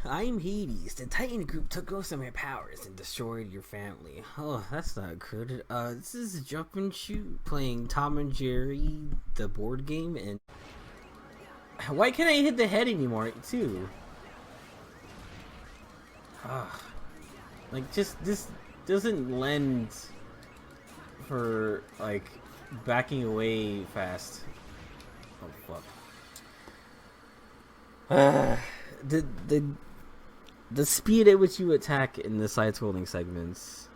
I'm Hades. The Titan group took most of my powers and destroyed your family. Oh, that's not good. This is JumpNShoot playing Tom and Jerry, the board game, and why can't I hit the head anymore, too? Like, just, this doesn't lend for, like, backing away fast. Oh, fuck. The speed at which you attack in the side-scrolling segments.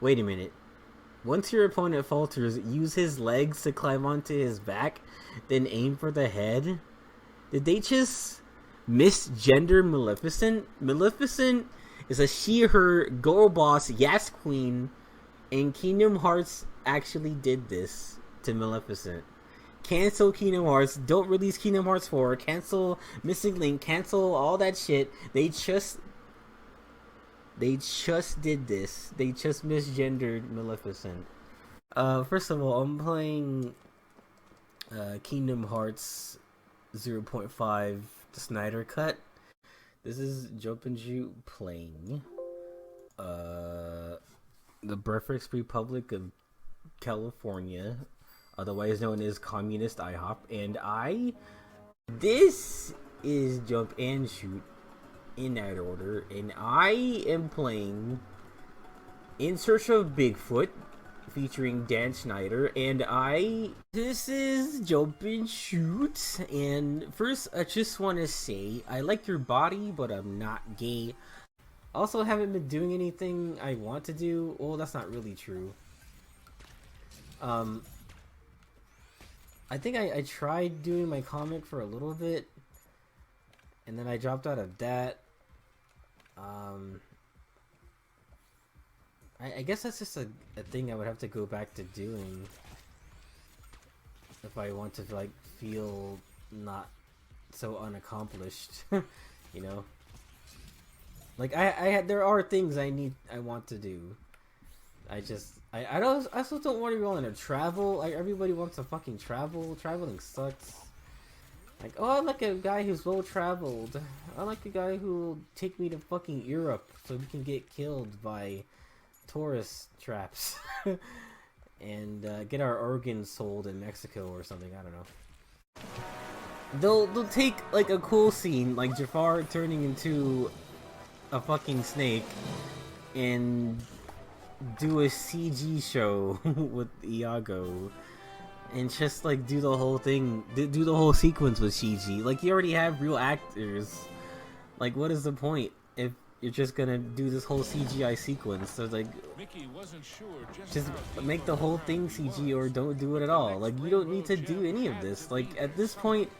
Wait a minute. Once your opponent falters, use his legs to climb onto his back, then aim for the head? Did they just misgender Maleficent? Maleficent is a she-her girl boss Yas Queen, and Kingdom Hearts actually did this to Maleficent. Cancel Kingdom Hearts, don't release Kingdom Hearts 4, cancel Missing Link, cancel all that shit. They just did this. They just misgendered Maleficent. First of all, I'm playing Kingdom Hearts 0.5 the Snyder Cut. This is JumpNShoot playing the Breakfast Republic of California, otherwise known as Communist IHOP, and this is JumpNShoot in that order, and I am playing In Search of Bigfoot, featuring Dan Schneider, and this is JumpNShoot, and first I just want to say, I like your body, but I'm not gay. Also haven't been doing anything I want to do. Well, that's not really true. I think I tried doing my comic for a little bit, and then I dropped out of that. I guess that's just a thing I would have to go back to doing if I want to, like, feel not so unaccomplished. You know, like there are things I want to do. I also don't want to go on a travel. Like, everybody wants to fucking travel. Traveling sucks. Like, oh, I like a guy who's well traveled. I like a guy who will take me to fucking Europe so we can get killed by tourist traps and get our organs sold in Mexico or something. I don't know. They'll take like a cool scene like Jafar turning into a fucking snake and do a CG show with Iago and just like do the whole thing, do the whole sequence with CG. Like, you already have real actors. Like, what is the point if you're just gonna do this whole CGI sequence? So like, just make the whole thing CG or don't do it at all. Like, you don't need to do any of this. Like, at this point,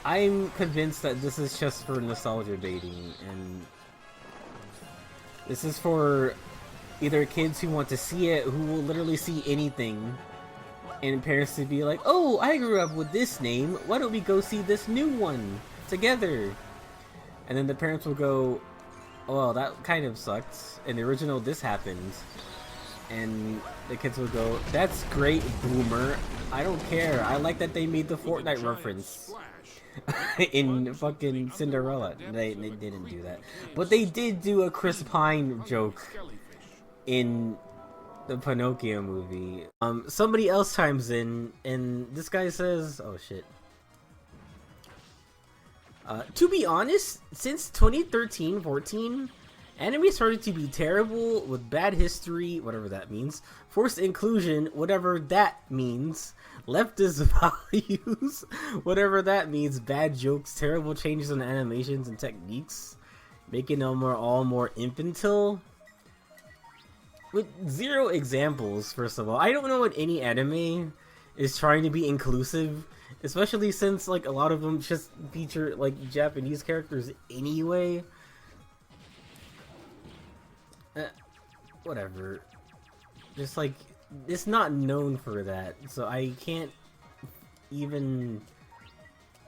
I'm convinced that this is just for nostalgia baiting, and this is for either kids who want to see it, who will literally see anything, and parents to be like, oh, I grew up with this name, why don't we go see this new one together? And then the parents will go, oh, well, that kind of sucked. In the original, this happened. And the kids will go, that's great, boomer. I don't care. I like that they made the Fortnite reference in fucking Cinderella. They didn't do that. But they did do a Chris Pine joke in the Pinocchio movie. Somebody else chimes in, and this guy says, oh shit. To be honest, since 2013-14, anime started to be terrible with bad history, whatever that means, forced inclusion, whatever that means, leftist values, whatever that means, bad jokes, terrible changes in animations and techniques, making them all more infantile. With zero examples, first of all. I don't know what any anime is trying to be inclusive, especially since like a lot of them just feature like Japanese characters anyway. Whatever. Just like, it's not known for that, so I can't even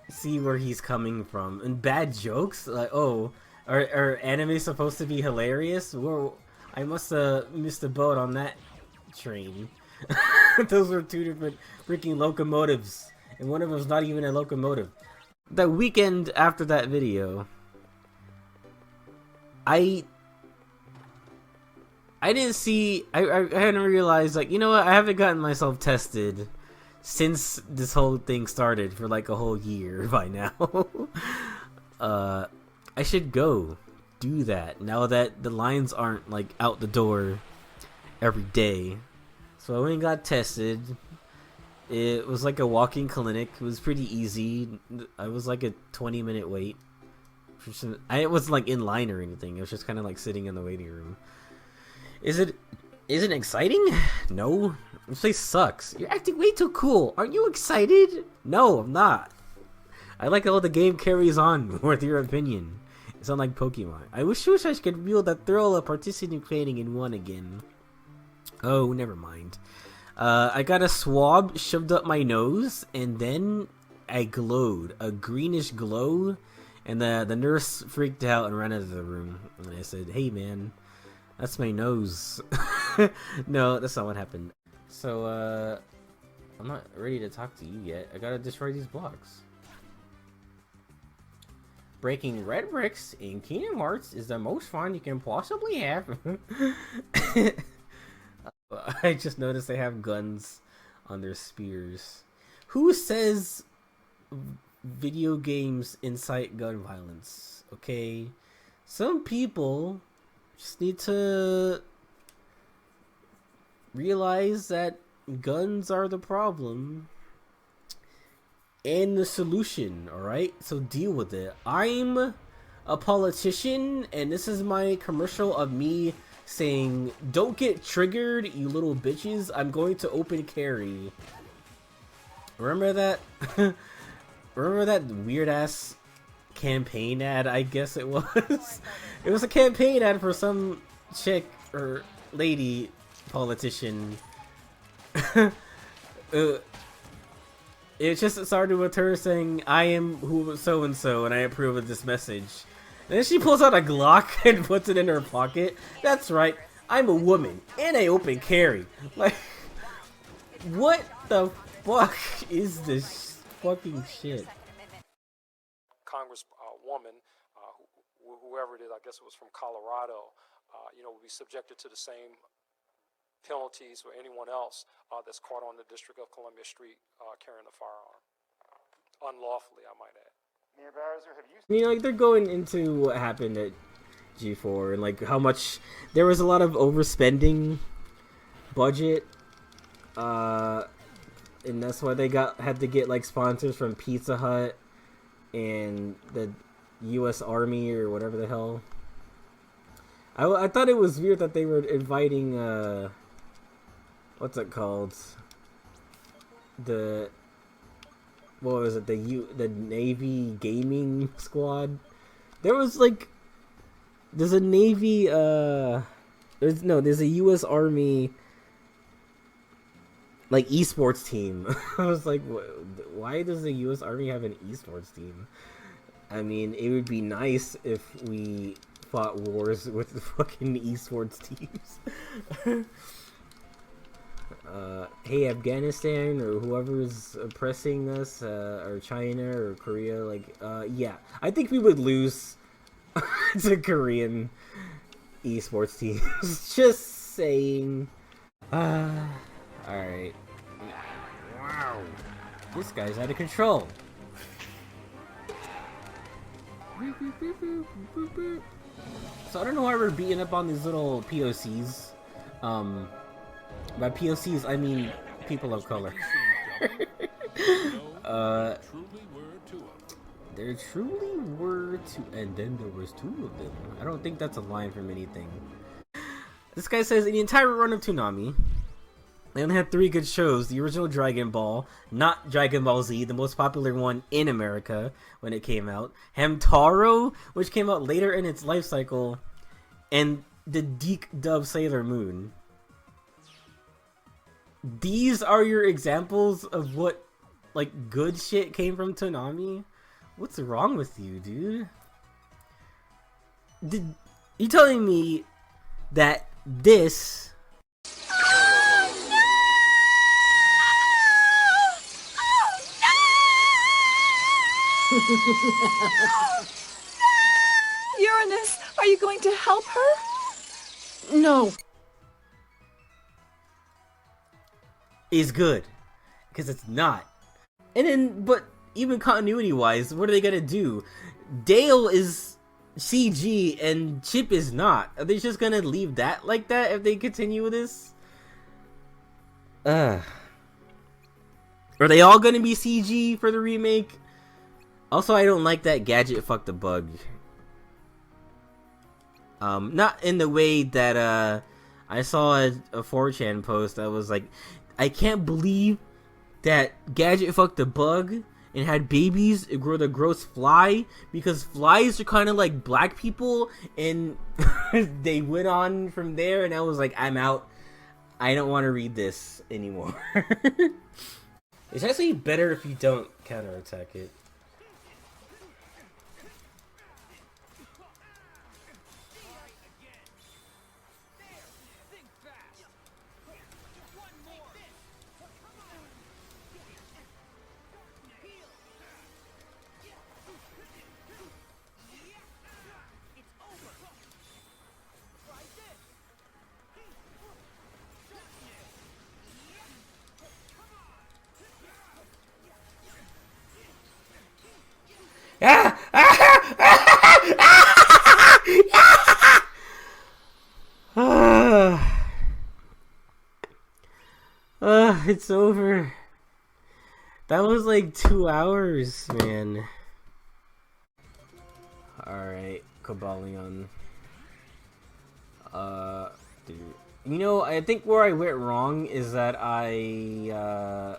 see where he's coming from. And bad jokes? Like, oh, are anime supposed to be hilarious? Well, I must have missed the boat on that train. Those were two different freaking locomotives, and one of them's not even a locomotive. the weekend after that video, I didn't see. I hadn't realized, like, you know what? I haven't gotten myself tested since this whole thing started for like a whole year by now. I should go do that now that the lines aren't like out the door every day. So I went and got tested. It was like a walk-in clinic. It was pretty easy. I was like a 20-minute wait. It wasn't like in line or anything. It was just kind of like sitting in the waiting room. Is it exciting? No. This place sucks. You're acting way too cool. Aren't you excited? No, I'm not. I like how the game carries on with your opinion. It's unlike Pokemon. I wish I could feel the thrill of participating in one again. Oh, never mind. I got a swab shoved up my nose, and then I glowed. A greenish glow, and the nurse freaked out and ran out of the room. And I said, hey man, that's my nose. No, that's not what happened. So, I'm not ready to talk to you yet. I gotta destroy these blocks. Breaking red bricks in Kingdom Hearts is the most fun you can possibly have. I just noticed they have guns on their spears. Who says video games incite gun violence? Okay, some people just need to realize that guns are the problem and the solution, alright? So deal with it. I'm a politician, and this is my commercial of me saying, don't get triggered, you little bitches. I'm going to open carry. Remember that? Remember that weird-ass campaign ad, I guess it was? It was a campaign ad for some chick or lady politician. It just started with her saying, I am who so-and-so, and I approve of this message. And then she pulls out a Glock and puts it in her pocket. That's right, I'm a woman, and I open carry. Like, what the fuck is this fucking shit? Congresswoman, whoever it is, I guess it was from Colorado, will be subjected to the same penalties for anyone else that's caught on the District of Columbia street carrying a firearm. Unlawfully, I might add. Mayor Bowser, have you... I mean, like, they're going into what happened at G4 and, like, how much... There was a lot of overspending budget. And that's why they had to get, like, sponsors from Pizza Hut and the U.S. Army or whatever the hell. I thought it was weird that they were inviting, what's it called? What was it? The Navy gaming squad. There was like, there's a Navy. There's a U.S. Army like esports team. I was like, why does the U.S. Army have an esports team? I mean, it would be nice if we fought wars with the fucking esports teams. Hey, Afghanistan or whoever's oppressing us, or China or Korea, like, yeah, I think we would lose to Korean esports teams. Just saying. Alright. Wow. This guy's out of control. So I don't know why we're beating up on these little POCs. By POCs, I mean people of color. There truly were two, and then there was two of them. I don't think that's a line from anything. This guy says, in the entire run of Toonami, they only had 3 good shows. The original Dragon Ball, not Dragon Ball Z, the most popular one in America when it came out. Hamtaro, which came out later in its life cycle. And the Deke dub Sailor Moon. These are your examples of what, like, good shit came from Toonami? What's wrong with you, dude? You telling me that this... Uranus, are you going to help her? No. Is good. Because it's not. And then, but even continuity-wise, what are they gonna do? Dale is CG and Chip is not. Are they just gonna leave that like that if they continue with this? Are they all gonna be CG for the remake? Also, I don't like that Gadget fucked the bug. Not in the way that, I saw a 4chan post that was like, I can't believe that Gadget fucked a bug and had babies grow the gross fly, because flies are kind of like black people, and they went on from there, and I was like, I'm out. I don't want to read this anymore. It's actually better if you don't counterattack it. It's over. That was like 2 hours, man. Alright, Cobalion. Dude. You know, I think where I went wrong is that I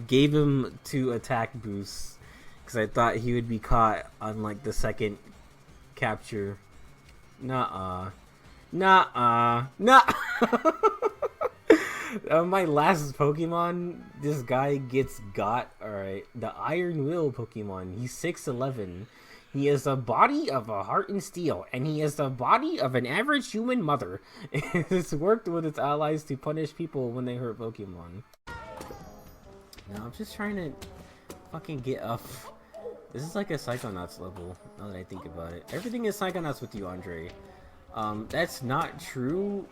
gave him 2 attack boosts because I thought he would be caught on like the second capture. Nuh-uh. Nuh-uh. Nuh-uh. My last Pokemon, this guy gets got. Alright, the Iron Will Pokemon. He's 6'11". He has the body of a heart and steel, and he has the body of an average human mother. It's worked with its allies to punish people when they hurt Pokemon. Now I'm just trying to fucking get up. This is like a Psychonauts level, now that I think about it. Everything is Psychonauts with you, Andre. That's not true.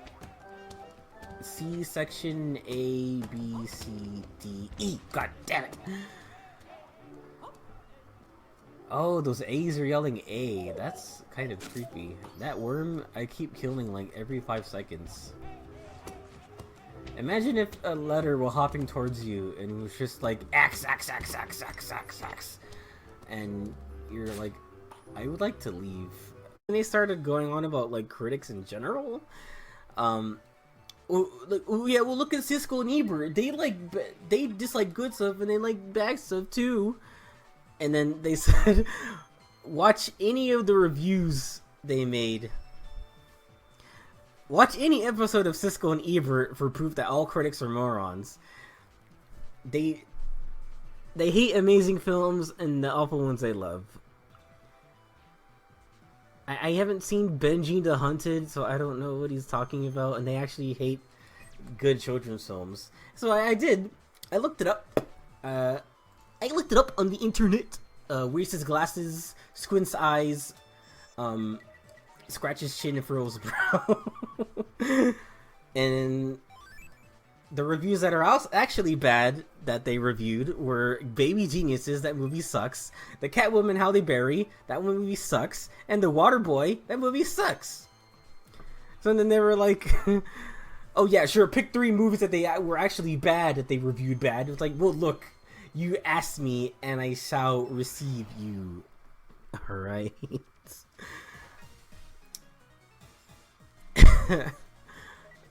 C section A, B, C, D, E. God damn it. Oh, those A's are yelling A. That's kind of creepy. That worm, I keep killing like every 5 seconds. Imagine if a letter were hopping towards you and it was just like X, X, X, X, X, X, X. And you're like, I would like to leave. When they started going on about like critics in general, like, yeah, well, look at Siskel and Ebert. They dislike good stuff and they like bad stuff too. And then they said, watch any of the reviews they made. Watch any episode of Siskel and Ebert for proof that all critics are morons. They hate amazing films and the awful ones they love. I haven't seen Benji the Hunted, so I don't know what he's talking about, and they actually hate good children's films. So I did. I looked it up. I looked it up on the internet. Wears his glasses, squints eyes, scratches chin and furrows brow. And the reviews that are actually bad that they reviewed were Baby Geniuses, that movie sucks. The Catwoman Halle Berry, that movie sucks. And The Waterboy, that movie sucks. So then they were like, oh yeah, sure, pick 3 movies that they were actually bad, that they reviewed bad. It was like, well, look, you asked me and I shall receive you. Alright.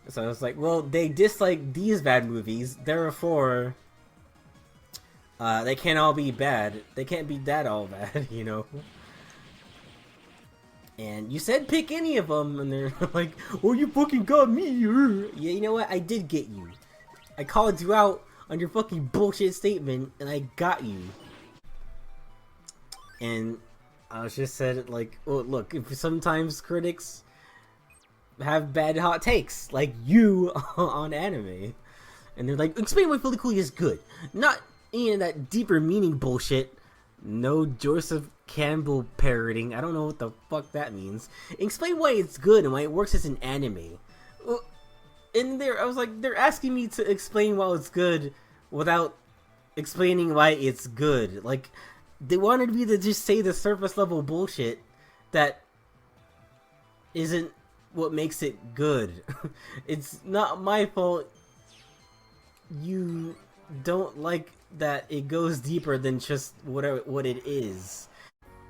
So I was like, well, they dislike these bad movies, therefore, they can't all be bad. They can't be that all bad, you know? And you said pick any of them, and they're like, oh, you fucking got me. Yeah, you know what? I did get you. I called you out on your fucking bullshit statement, and I got you. And I was just said, like, well, look, if sometimes critics have bad hot takes, like you on anime, and they're like, explain why Fully Cooley is good, not any of that deeper meaning bullshit No Joseph Campbell parroting. I don't know what the fuck that means. Explain why it's good and why it works as an anime. In there, I was like, they're asking me to explain why it's good without explaining why it's good. Like, they wanted me to just say the surface level bullshit that isn't what makes it good. It's not my fault you don't like that it goes deeper than just what it is.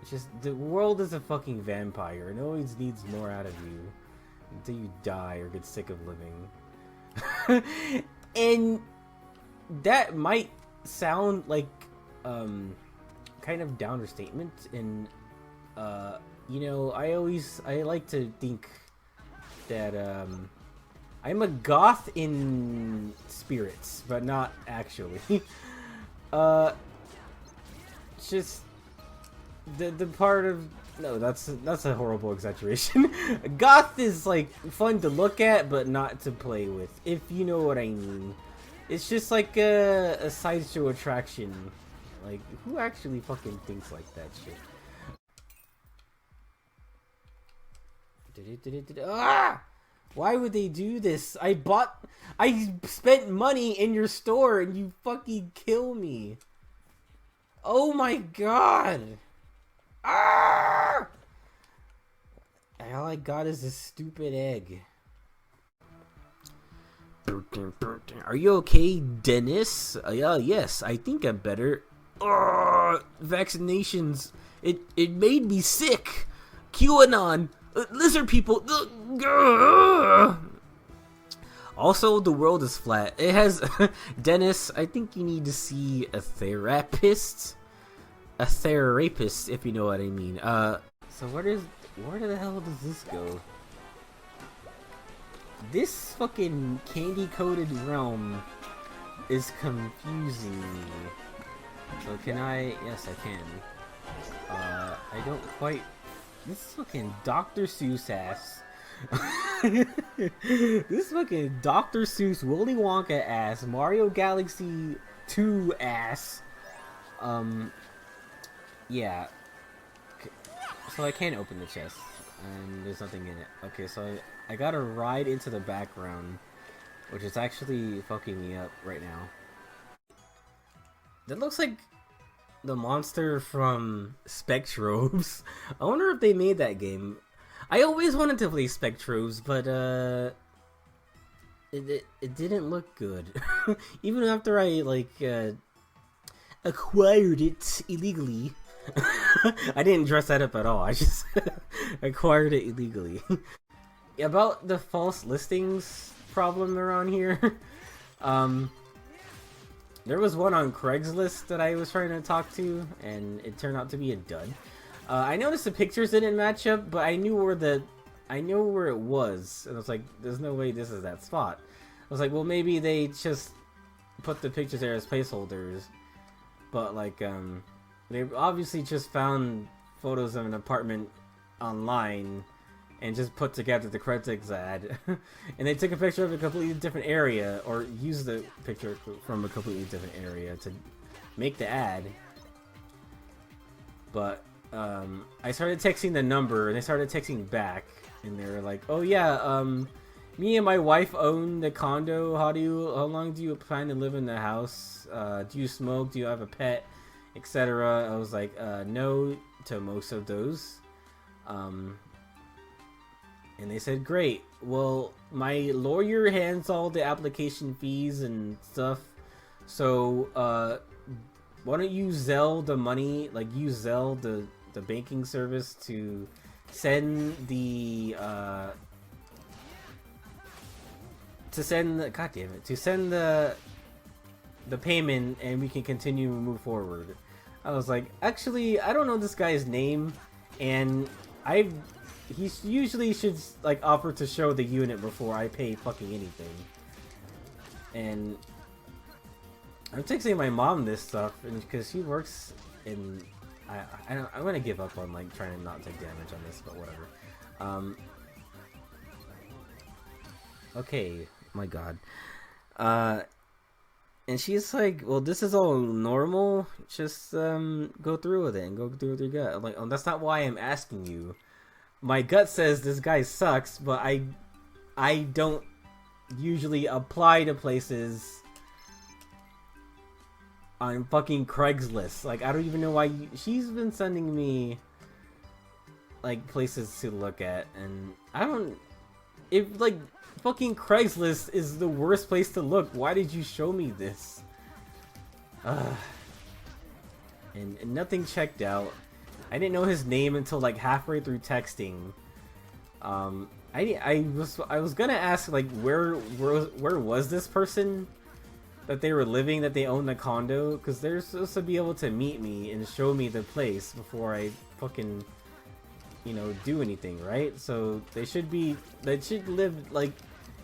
It's just, the world is a fucking vampire. It always needs more out of you until you die or get sick of living. And that might sound like kind of downer statement, and you know, I like to think that I'm a goth in spirits, but not actually. Just the part of, no, that's a horrible exaggeration. Goth is like fun to look at, but not to play with, if you know what I mean. It's just like a sideshow attraction. Like, who actually fucking thinks like that shit? Ah! Why would they do this? I spent money in your store and you fucking kill me. Oh my god. Ah! All I got is a stupid egg. Are you okay, Dennis? Yes, I think I'm better. Vaccinations. It made me sick. QAnon. Lizard people. Also, the world is flat. It has... Dennis, I think you need to see a therapist. A therapist, if you know what I mean. So where the hell does this go? This fucking candy-coated realm is confusing me. So can I... Yes, I can. I don't quite... This fucking Dr. Seuss ass. This fucking Dr. Seuss, Willy Wonka ass, Mario Galaxy 2 ass. Yeah. So I can't open the chest, and there's nothing in it. Okay, so I gotta ride into the background, which is actually fucking me up right now. That looks like the monster from Spectrobes. I wonder if they made that game. I always wanted to play Spectrobes, but it didn't look good. Even after I acquired it illegally. I didn't dress that up at all. I just acquired it illegally. About the false listings problem around here. There was one on Craigslist that I was trying to talk to, and it turned out to be a dud. I noticed the pictures didn't match up, but I knew where it was, and I was like, "There's no way this is that spot." I was like, "Well, maybe they just put the pictures there as placeholders," but like, they obviously just found photos of an apartment online and just put together the Craigslist ad. And they took a picture of a completely different area, or used the picture from a completely different area to make the ad. But I started texting the number, and they started texting back, and they were like, "Oh yeah, me and my wife own the condo. How long do you plan to live in the house? Do you smoke? Do you have a pet, etc." I was like, no to most of those. And they said, "Great. Well, my lawyer hands all the application fees and stuff. So, why don't you Zelle the money? Like, use Zelle, the banking service, to send the the payment, and we can continue to move forward." I was like, actually, I don't know this guy's name, and he usually should like offer to show the unit before I pay fucking anything. And I'm texting my mom this stuff, and because she works in, I'm gonna give up on like trying to not take damage on this, but whatever. Okay, my god. And she's like, well, this is all normal. Just go through with it and go through with your gut. I'm like, oh, that's not why I'm asking you. My gut says this guy sucks, but I don't usually apply to places on fucking Craigslist. Like, I don't even know why she's been sending me like places to look at, and I don't. If like fucking Craigslist is the worst place to look, why did you show me this? And nothing checked out. I didn't know his name until like halfway through texting. I was gonna ask like where was this person that they were living, that they owned the condo, because they're supposed to be able to meet me and show me the place before I fucking, you know, do anything, right? So they should live like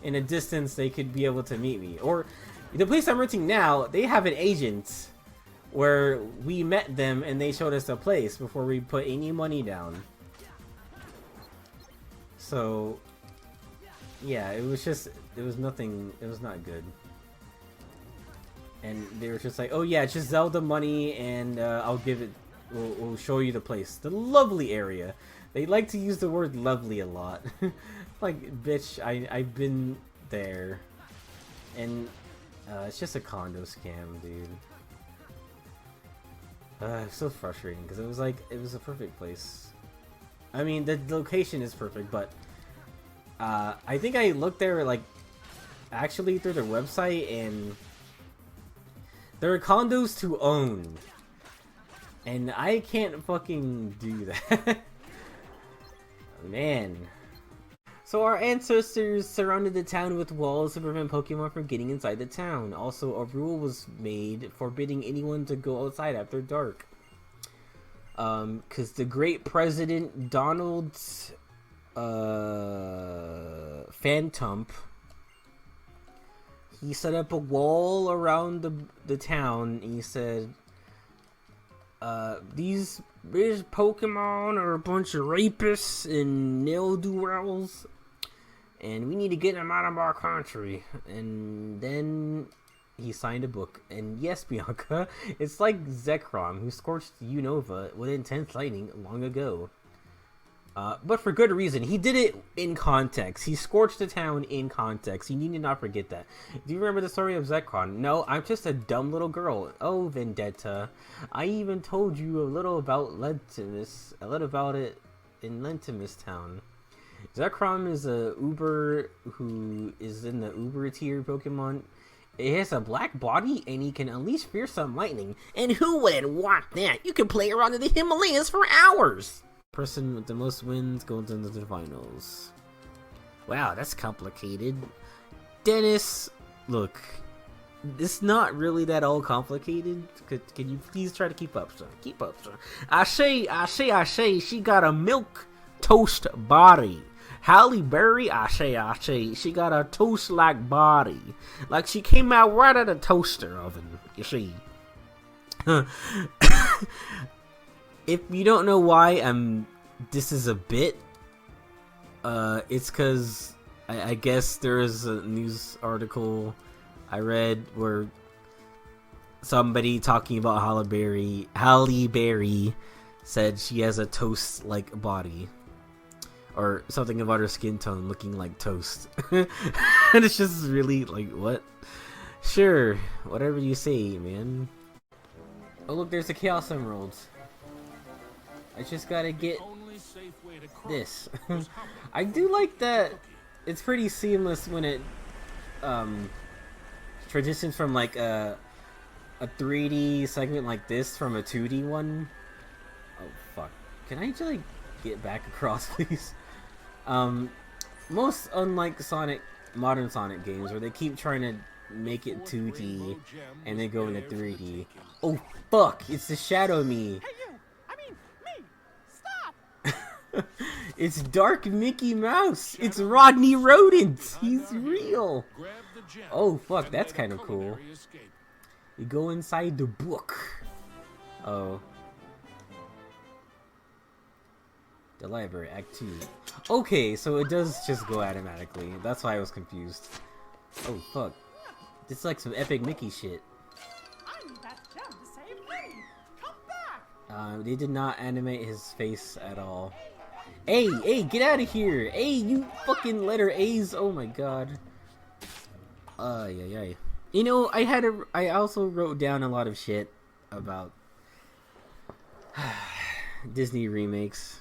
in a distance they could be able to meet me. Or the place I'm renting now, they have an agent where we met them and they showed us the place before we put any money down. So yeah, it was nothing, it was not good. And they were just like, oh yeah, just Zelda money and we'll show you the place. The lovely area. They like to use the word lovely a lot. Like, bitch, I've been there. And it's just a condo scam, dude. It's so frustrating because it was a perfect place. I mean, the location is perfect, but I think I looked there like actually through their website, and there are condos to own, and I can't fucking do that. Man. So our ancestors surrounded the town with walls to prevent Pokemon from getting inside the town. Also, a rule was made forbidding anyone to go outside after dark. Because the great president Donald Phantump, he set up a wall around the town, and he said, these Pokemon are a bunch of rapists and ne'er-do-wells, and we need to get them out of our country. And then he signed a book. And yes, Bianca, it's like Zekrom, who scorched Unova with intense lightning long ago. But for good reason. He did it in context. He scorched the town in context. You need to not forget that. Do you remember the story of Zekrom? No, I'm just a dumb little girl. Oh, Vendetta. I even told you a little about Lentimus. A little about it in Lentimus Town. Zekrom is a Uber who is in the Uber tier Pokemon. It has a black body and he can unleash fearsome lightning. And who wouldn't want that? You can play around in the Himalayas for hours. Person with the most wins goes into the finals. Wow, that's complicated. Dennis, look, it's not really that all complicated. Can you please try to keep up, sir? Keep up, sir. I say, she got a milk toast body. Halle Berry, I say, she got a toast-like body. Like she came out right out of a toaster oven, you see. If you don't know why this is a bit, it's because I guess there is a news article I read where somebody talking about Halle Berry said she has a toast-like body. Or something about her skin tone looking like toast. And it's just really like, what? Sure, whatever you say, man. Oh look, there's the Chaos Emeralds. I just gotta get this. I do like that it's pretty seamless when it transitions from like a 3D segment like this from a 2D one. Oh fuck. Can I just like get back across, please? Most unlike modern Sonic games where they keep trying to make it 2D and then go into 3D. Oh fuck, it's the Shadow Me. It's Dark Mickey Mouse. It's Rodney Rodent. He's real. Oh fuck, that's kind of cool. You go inside the book. Oh. The library, Act 2. Okay, so it does just go automatically. That's why I was confused. Oh fuck. It's like some epic Mickey shit. They did not animate his face at all. Hey, get out of here! Hey, you fucking letter A's! Oh my god. Yeah. You know, I also wrote down a lot of shit about Disney remakes.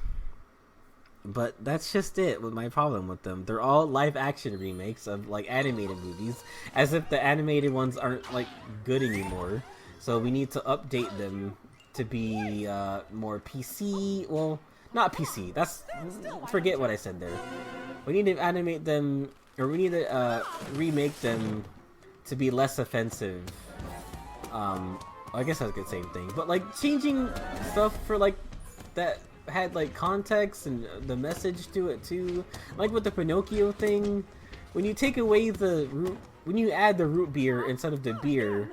But that's just it with my problem with them. They're all live action remakes of like animated movies, as if the animated ones aren't like good anymore. So we need to update them to be more PC. Well, not PC. Forget what I said there. We need to animate them, or we need to remake them to be less offensive. I guess that's the same thing. But like changing stuff for like that had like context and the message to it too. Like with the Pinocchio thing, when you take away the root, when you add the root beer instead of the beer,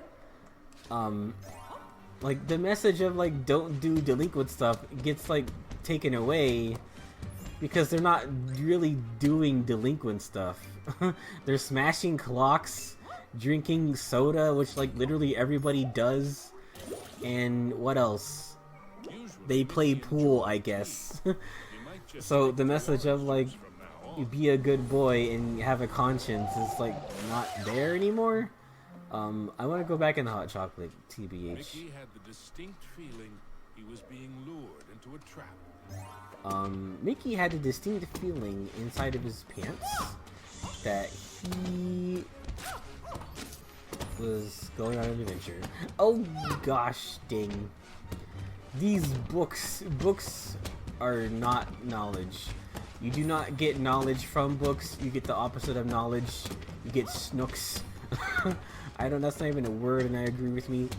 like the message of like don't do delinquent stuff gets like taken away because they're not really doing delinquent stuff. They're smashing clocks, drinking soda, which like literally everybody does, and what else? They play pool, I guess. So the message of like you be a good boy and have a conscience is like not there anymore. I want to go back in the hot chocolate, TBH. Mickey had the distinct feeling he was being lured into a trap. Mickey had a distinct feeling inside of his pants that he was going on an adventure. Oh gosh dang. These books are not knowledge. You do not get knowledge from books. You get the opposite of knowledge. You get snooks. That's not even a word, and I agree with me.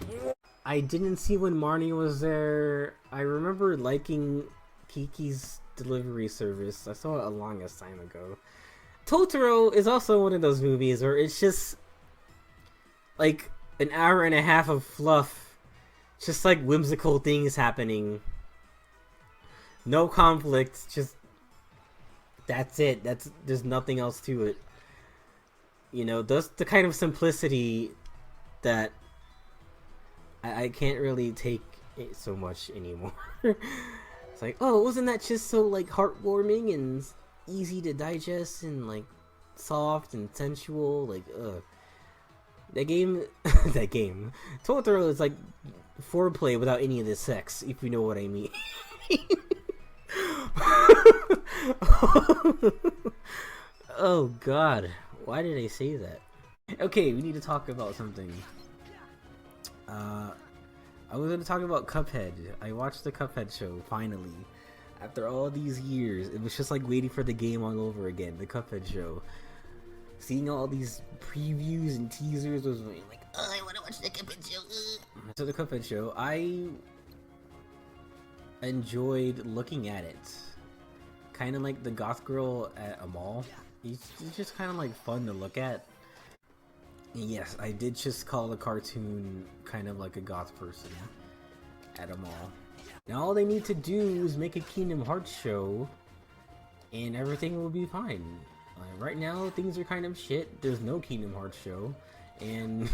I didn't see when Marnie was there. I remember liking Kiki's delivery service. I saw it a longest time ago. Totoro is also one of those movies where it's just like an hour and a half of fluff. Just like whimsical things happening. No conflict, just that's it. There's nothing else to it. You know, that's the kind of simplicity that I can't really take it so much anymore. It's like, oh, wasn't that just so like heartwarming and easy to digest and like soft and sensual? Like, that game Totoro is like foreplay without any of the sex, if you know what I mean. Oh god, why did I say that? Okay, we need to talk about something. I was gonna talk about Cuphead. I watched the Cuphead show finally. After all these years, it was just like waiting for the game all over again. The Cuphead show. Seeing all these previews and teasers was like, oh, I want to watch the Cuphead show. So the Cuphead show, I enjoyed looking at it. Kind of like the goth girl at a mall. It's just kind of like fun to look at. And yes, I did just call the cartoon kind of like a goth person at a mall. Now all they need to do is make a Kingdom Hearts show and everything will be fine. Right now things are kind of shit. There's no Kingdom Hearts show, and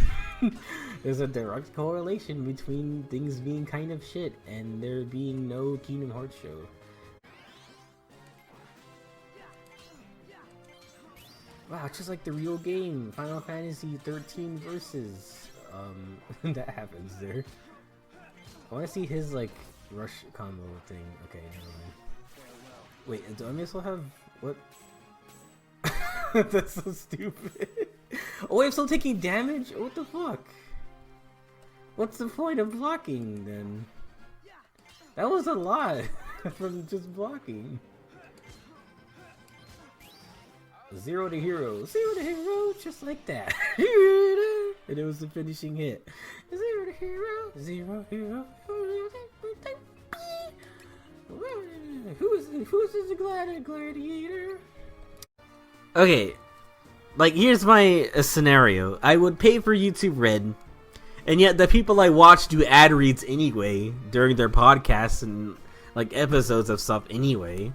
there's a direct correlation between things being kind of shit and there being no Kingdom Hearts show. Wow, it's just like the real game, Final Fantasy 13 Versus. That happens there. I want to see his like rush combo thing. Okay, never mind. Wait, do I still have what? That's so stupid. Oh wait, I'm still taking damage? What the fuck? What's the point of blocking then? That was a lot from just blocking. 0 to hero, 0 to hero, just like that. And it was the finishing hit. 0 to hero, 0 hero. Who's this gladiator? Okay, like here's my scenario. I would pay for YouTube Red, and yet the people I watch do ad reads anyway during their podcasts and like episodes of stuff anyway.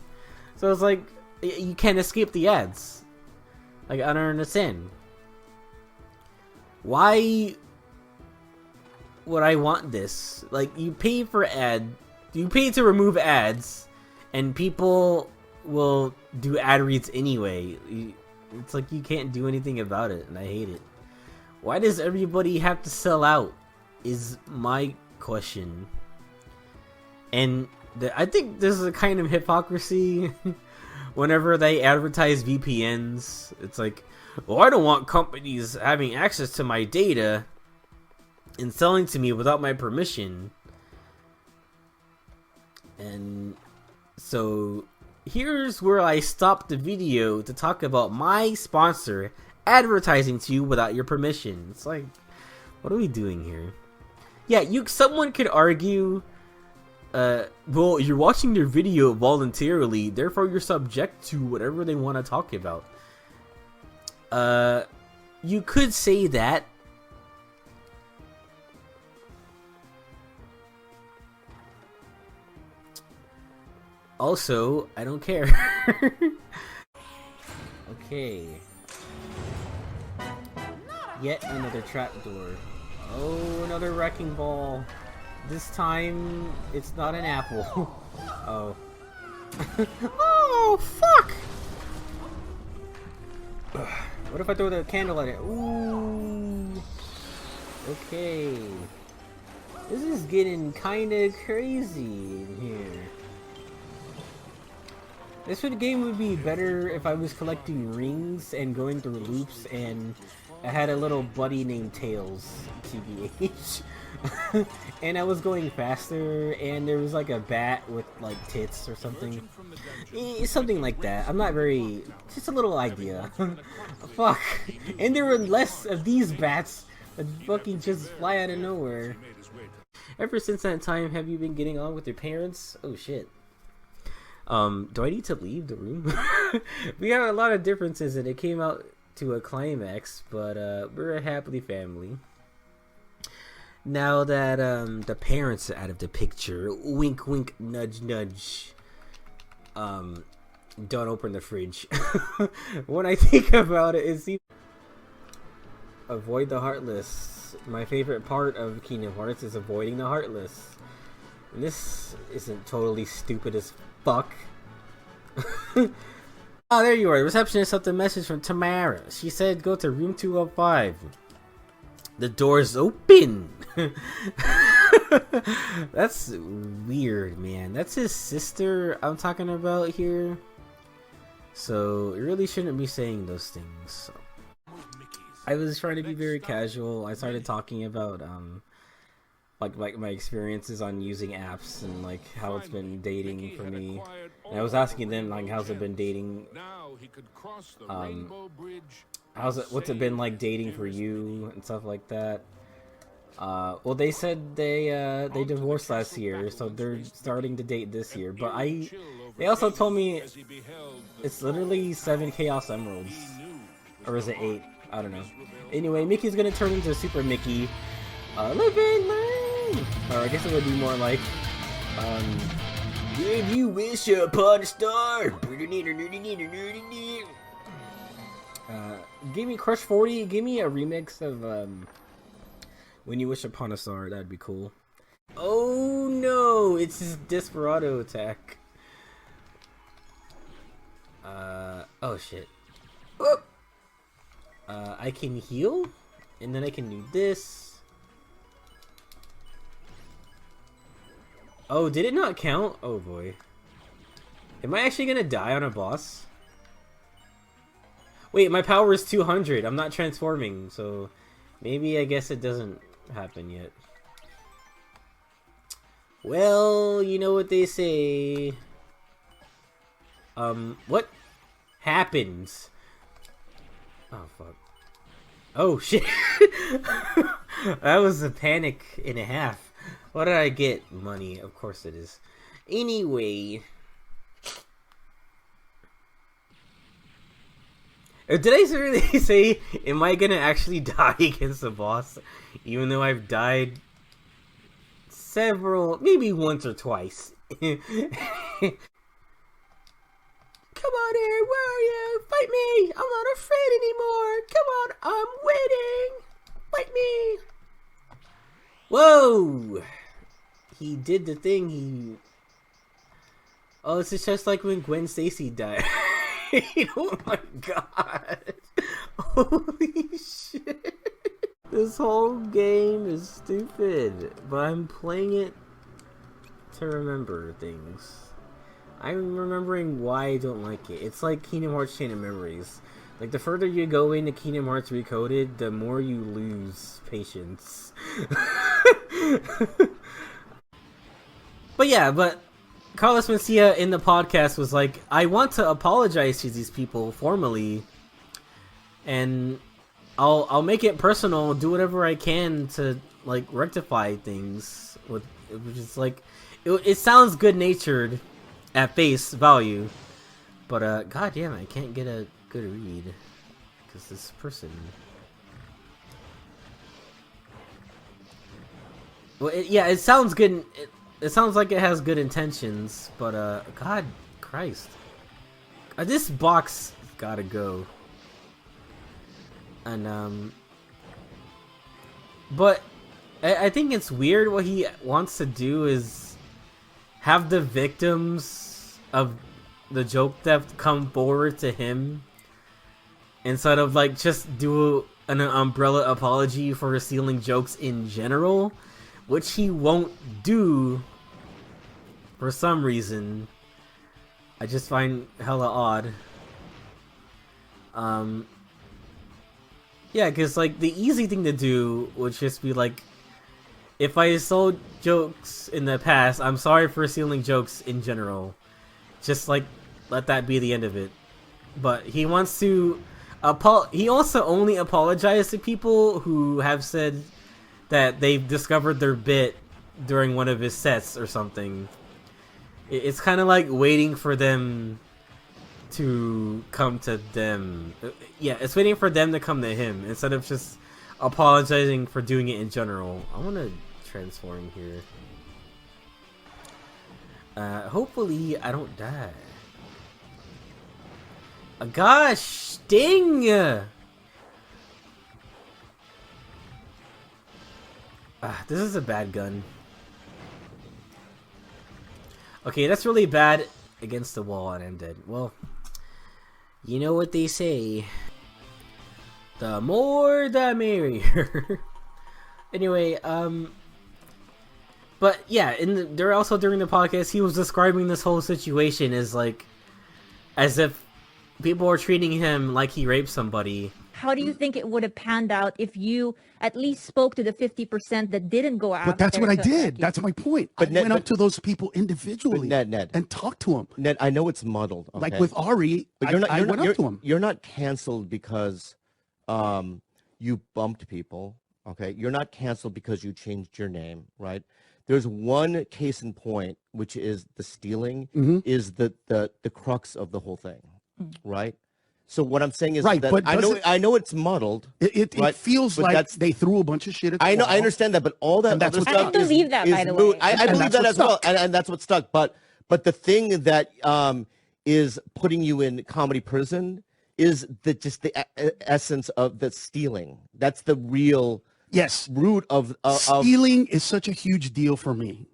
So it's like you can't escape the ads. Like I don't understand. Why would I want this? Like you pay for ad you pay to remove ads, and people will do ad reads anyway. It's like you can't do anything about it, and I hate it. Why does everybody have to sell out? Is my question. And I think there's a kind of hypocrisy whenever they advertise VPNs. It's like, well, I don't want companies having access to my data and selling to me without my permission. And so here's where I stopped the video to talk about my sponsor advertising to you without your permission. It's like, what are we doing here? Yeah, someone could argue, well, you're watching their video voluntarily, therefore you're subject to whatever they want to talk about. You could say that. Also, I don't care. Okay. Yet another trapdoor. Oh, another wrecking ball. This time, it's not an apple. Oh. Oh, fuck! What if I throw the candle at it? Ooh. Okay. This is getting kinda crazy in here. This game would be better if I was collecting rings and going through loops and I had a little buddy named Tails, TBH. And I was going faster and there was like a bat with like tits or something. Something like that. I'm not very... just a little idea. Fuck. And there were less of these bats that fucking just fly out of nowhere. Ever since that time, have you been getting on with your parents? Oh shit. Do I need to leave the room? We have a lot of differences and it came out to a climax, but we're a happy family. Now that the parents are out of the picture, wink wink, nudge nudge, don't open the fridge. When I think about it, it's avoid the Heartless. My favorite part of Kingdom Hearts is avoiding the Heartless. And this isn't totally stupid as fuck. Oh, there you are. The receptionist left a message from Tamara. She said go to room 205. The door's open. That's weird, man. That's his sister I'm talking about here. So you really shouldn't be saying those things. I was trying to be very casual. I started talking about like my experiences on using apps and like how it's been dating for me. And I was asking them like how's it been dating, what's it been like dating for you and stuff like that. Well, they said they divorced last year, so they're starting to date this year. But they also told me it's literally 7 Chaos Emeralds, or is it 8? I don't know. Anyway, Mickey's gonna turn into Super Mickey. Live and learn. Or I guess it would be more like, when you wish upon a star. Give me Crush 40. Give me a remix of When You Wish Upon a Star. That'd be cool. Oh no! It's his Desperado attack. Oh shit. Oh. I can heal, and then I can do this. Oh, did it not count? Oh boy. Am I actually gonna die on a boss? Wait, my power is 200. I'm not transforming, so maybe I guess it doesn't happen yet. Well, you know what they say. What happens? Oh fuck. Oh shit. That was a panic and a half. What did I get? Money, of course it is. Anyway. Did I really say, am I gonna actually die against the boss? Even though I've died several, maybe once or twice. Come on, Aaron, where are you? Fight me! I'm not afraid anymore! Come on, I'm waiting! Fight me! Whoa! he did the thing. He oh, this is just like when Gwen Stacy died. Oh my god! Holy shit! This whole game is stupid, but I'm playing it to remember things. I'm remembering why I don't like it. It's like Kingdom Hearts Chain of Memories. Like, the further you go into Kingdom Hearts Recoded, the more you lose patience. But Carlos Mencia in the podcast was like, I want to apologize to these people formally, and I'll make it personal, do whatever I can to, like, rectify things, which is like, it sounds good-natured at face value, but god damn it, I can't get a good read because this person. Well, it sounds good. It sounds like it has good intentions, but god Christ, this box gotta go. And but I think it's weird. What he wants to do is have the victims of the joke theft come forward to him instead of, like, just do an umbrella apology for stealing jokes in general, which he won't do for some reason. I just find hella odd. Yeah, because, like, the easy thing to do would just be, like, if I stole jokes in the past, I'm sorry for stealing jokes in general. Just, like, let that be the end of it. But he wants to... he also only apologized to people who have said that they've discovered their bit during one of his sets or something. It's kind of like waiting for them to come to them. Yeah, it's waiting for them to come to him instead of just apologizing for doing it in general. I want to transform here. Hopefully I don't die. Gosh, Sting! This is a bad gun. Okay, that's really bad against the wall and I'm dead. Well, you know what they say. The more the merrier. Anyway, but yeah, there also during the podcast, he was describing this whole situation as like, as if people are treating him like he raped somebody. How do you think it would have panned out if you at least spoke to the 50% that didn't go out? But that's what I did. That's my point. But I went up to those people individually, Ned, and talked to them. Ned, I know it's muddled. Okay? Like with Ari, but I went up to him. You're not canceled because you bumped people. Okay, you're not canceled because you changed your name, right? There's one case in point, which is the stealing, is the crux of the whole thing, right? So what I'm saying is that I know it's muddled. It right? feels but like they threw a bunch of shit at the wall. I understand that, but all that other stuff I can believe that, by the way. I believe that as well, and that's what stuck. But the thing that is putting you in comedy prison is just the essence of the stealing. That's the real root of stealing is such a huge deal for me.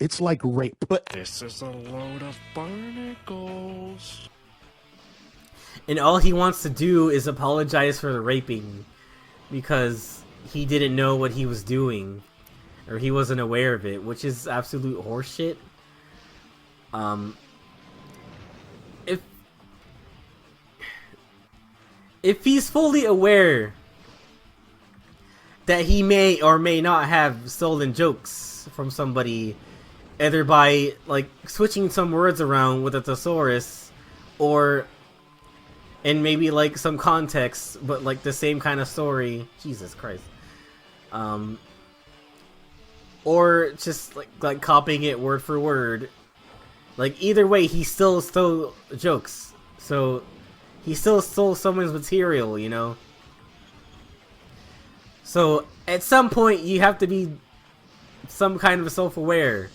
It's like rape. But this is a load of barnacles. And all he wants to do is apologize for the raping because he didn't know what he was doing, or he wasn't aware of it, which is absolute horseshit. If he's fully aware that he may or may not have stolen jokes from somebody, either by like switching some words around with a thesaurus, or in maybe like some context, but like the same kind of story, Jesus Christ, or just like copying it word for word, like either way he still stole jokes, so he still stole someone's material, you know. So at some point you have to be some kind of self-aware,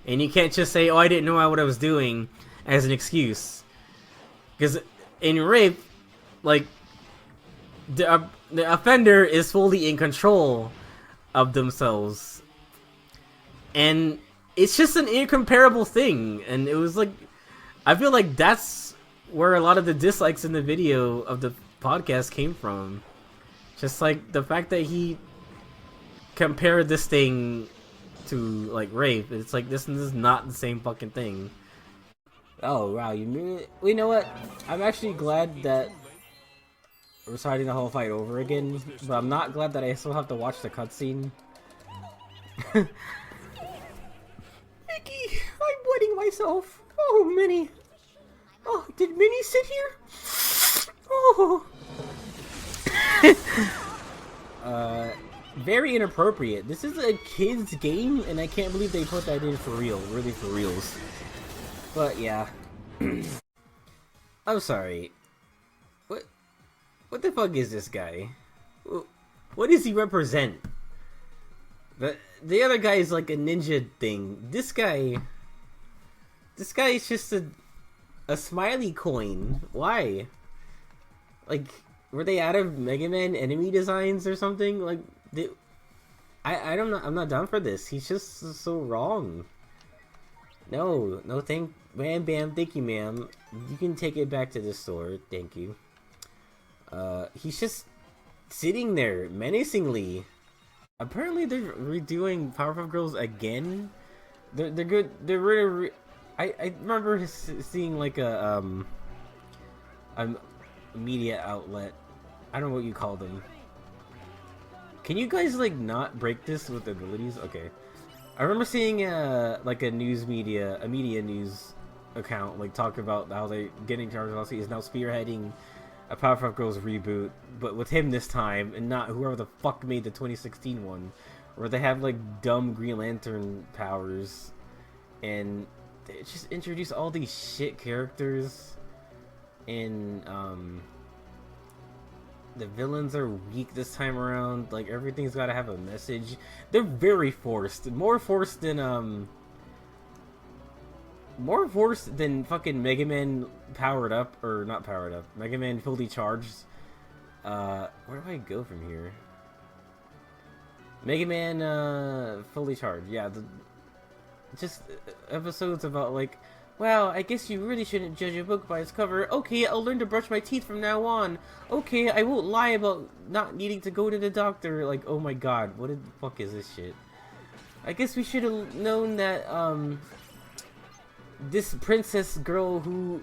and you can't just say, "Oh, I didn't know what I was doing," as an excuse. Because in rape, like the offender is fully in control of themselves, and it's just an incomparable thing, and it was like, I feel like that's where a lot of the dislikes in the video of the podcast came from. Just like the fact that he compared this thing to like rape. It's like this is not the same fucking thing. Oh wow, you know what? I'm actually glad that we're starting the whole fight over again, but I'm not glad that I still have to watch the cutscene. Mickey, I'm wetting myself. Oh, Minnie. Oh, did Minnie sit here? Oh. Very inappropriate. This is a kid's game, and I can't believe they put that in for real. Really for reals. But yeah. I'm sorry. What the fuck is this guy? What does he represent? The other guy is like a ninja thing. This guy is just a smiley coin. Why? Like, were they out of Mega Man enemy designs or something? Like, I don't know. I'm not down for this. He's just so wrong. No, thank you, ma'am. You can take it back to the store. Thank you. He's just sitting there menacingly. Apparently, they're redoing Powerpuff Girls again. They're good. They're really. I remember seeing like a media outlet. I don't know what you call them. Can you guys like not break this with abilities? Okay. I remember seeing like a media news account like talk about how they getting Charles is now spearheading a Powerpuff Girls reboot, but with him this time, and not whoever the fuck made the 2016 one, where they have like dumb Green Lantern powers, and they just introduce all these shit characters, and the villains are weak this time around. Like everything's got to have a message. They're very forced, more forced than fucking Mega Man powered up, or not powered up. Mega Man fully charged. Where do I go from here? Mega Man fully charged. Yeah, just episodes about like, wow, I guess you really shouldn't judge a book by its cover. Okay, I'll learn to brush my teeth from now on. Okay, I won't lie about not needing to go to the doctor. Like, oh my god, what the fuck is this shit? I guess we should have known that, this princess girl who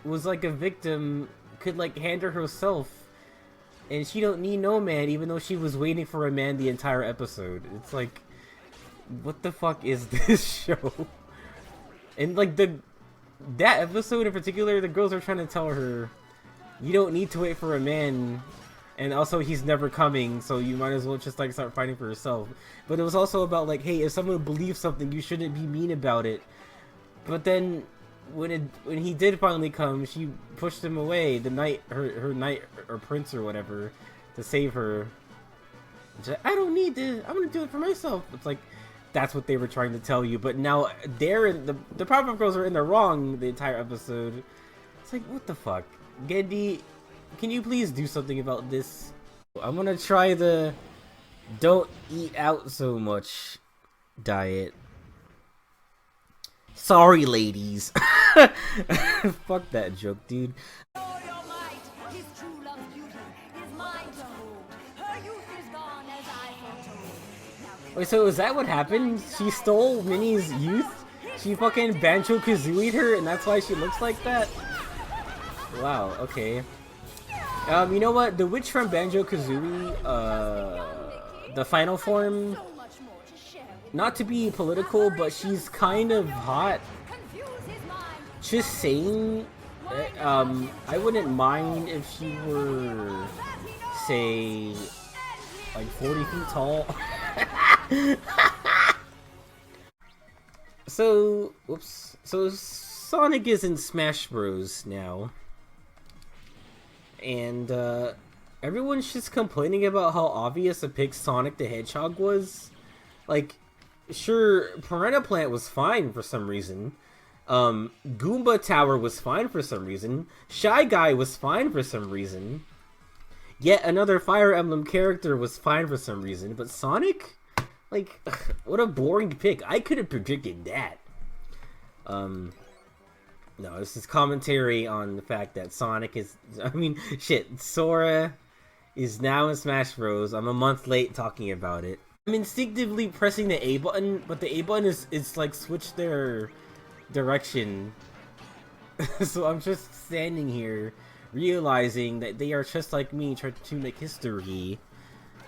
was like a victim could like handle herself, and she don't need no man, even though she was waiting for a man the entire episode. It's like, what the fuck is this show? And like that episode in particular, the girls are trying to tell her, you don't need to wait for a man, and also he's never coming, so you might as well just like start fighting for yourself. But it was also about like, hey, if someone believes something, you shouldn't be mean about it. But then when he did finally come, she pushed him away. The knight, her knight or prince or whatever, to save her. She's like, I don't need this. I'm gonna do it for myself. It's like, that's what they were trying to tell you. But now they're the Powerpuff Girls are in the wrong the entire episode. It's like, what the fuck, Gendy? Can you please do something about this? I'm gonna try the don't eat out so much diet. Sorry, ladies. Fuck that joke, dude. Wait, so is that what happened? She stole Minnie's youth? She fucking Banjo-Kazooied her, and that's why she looks like that? Wow, okay. You know what? The witch from Banjo-Kazooie, the final form, not to be political, but she's kind of hot. Just saying, I wouldn't mind if she were, say, like 40 feet tall. So, whoops. So Sonic is in Smash Bros. Now. And, everyone's just complaining about how obvious a pig Sonic the Hedgehog was. Like, sure, Piranha Plant was fine for some reason. Goomba Tower was fine for some reason. Shy Guy was fine for some reason. Yet another Fire Emblem character was fine for some reason. But Sonic? Like, what a boring pick. I could have predicted that. No, this is commentary on the fact that Sonic is... I mean, shit, Sora is now in Smash Bros. I'm a month late talking about it. I'm instinctively pressing the A button, but the A button is like switched their direction. So I'm just standing here realizing that they are just like me trying to make history.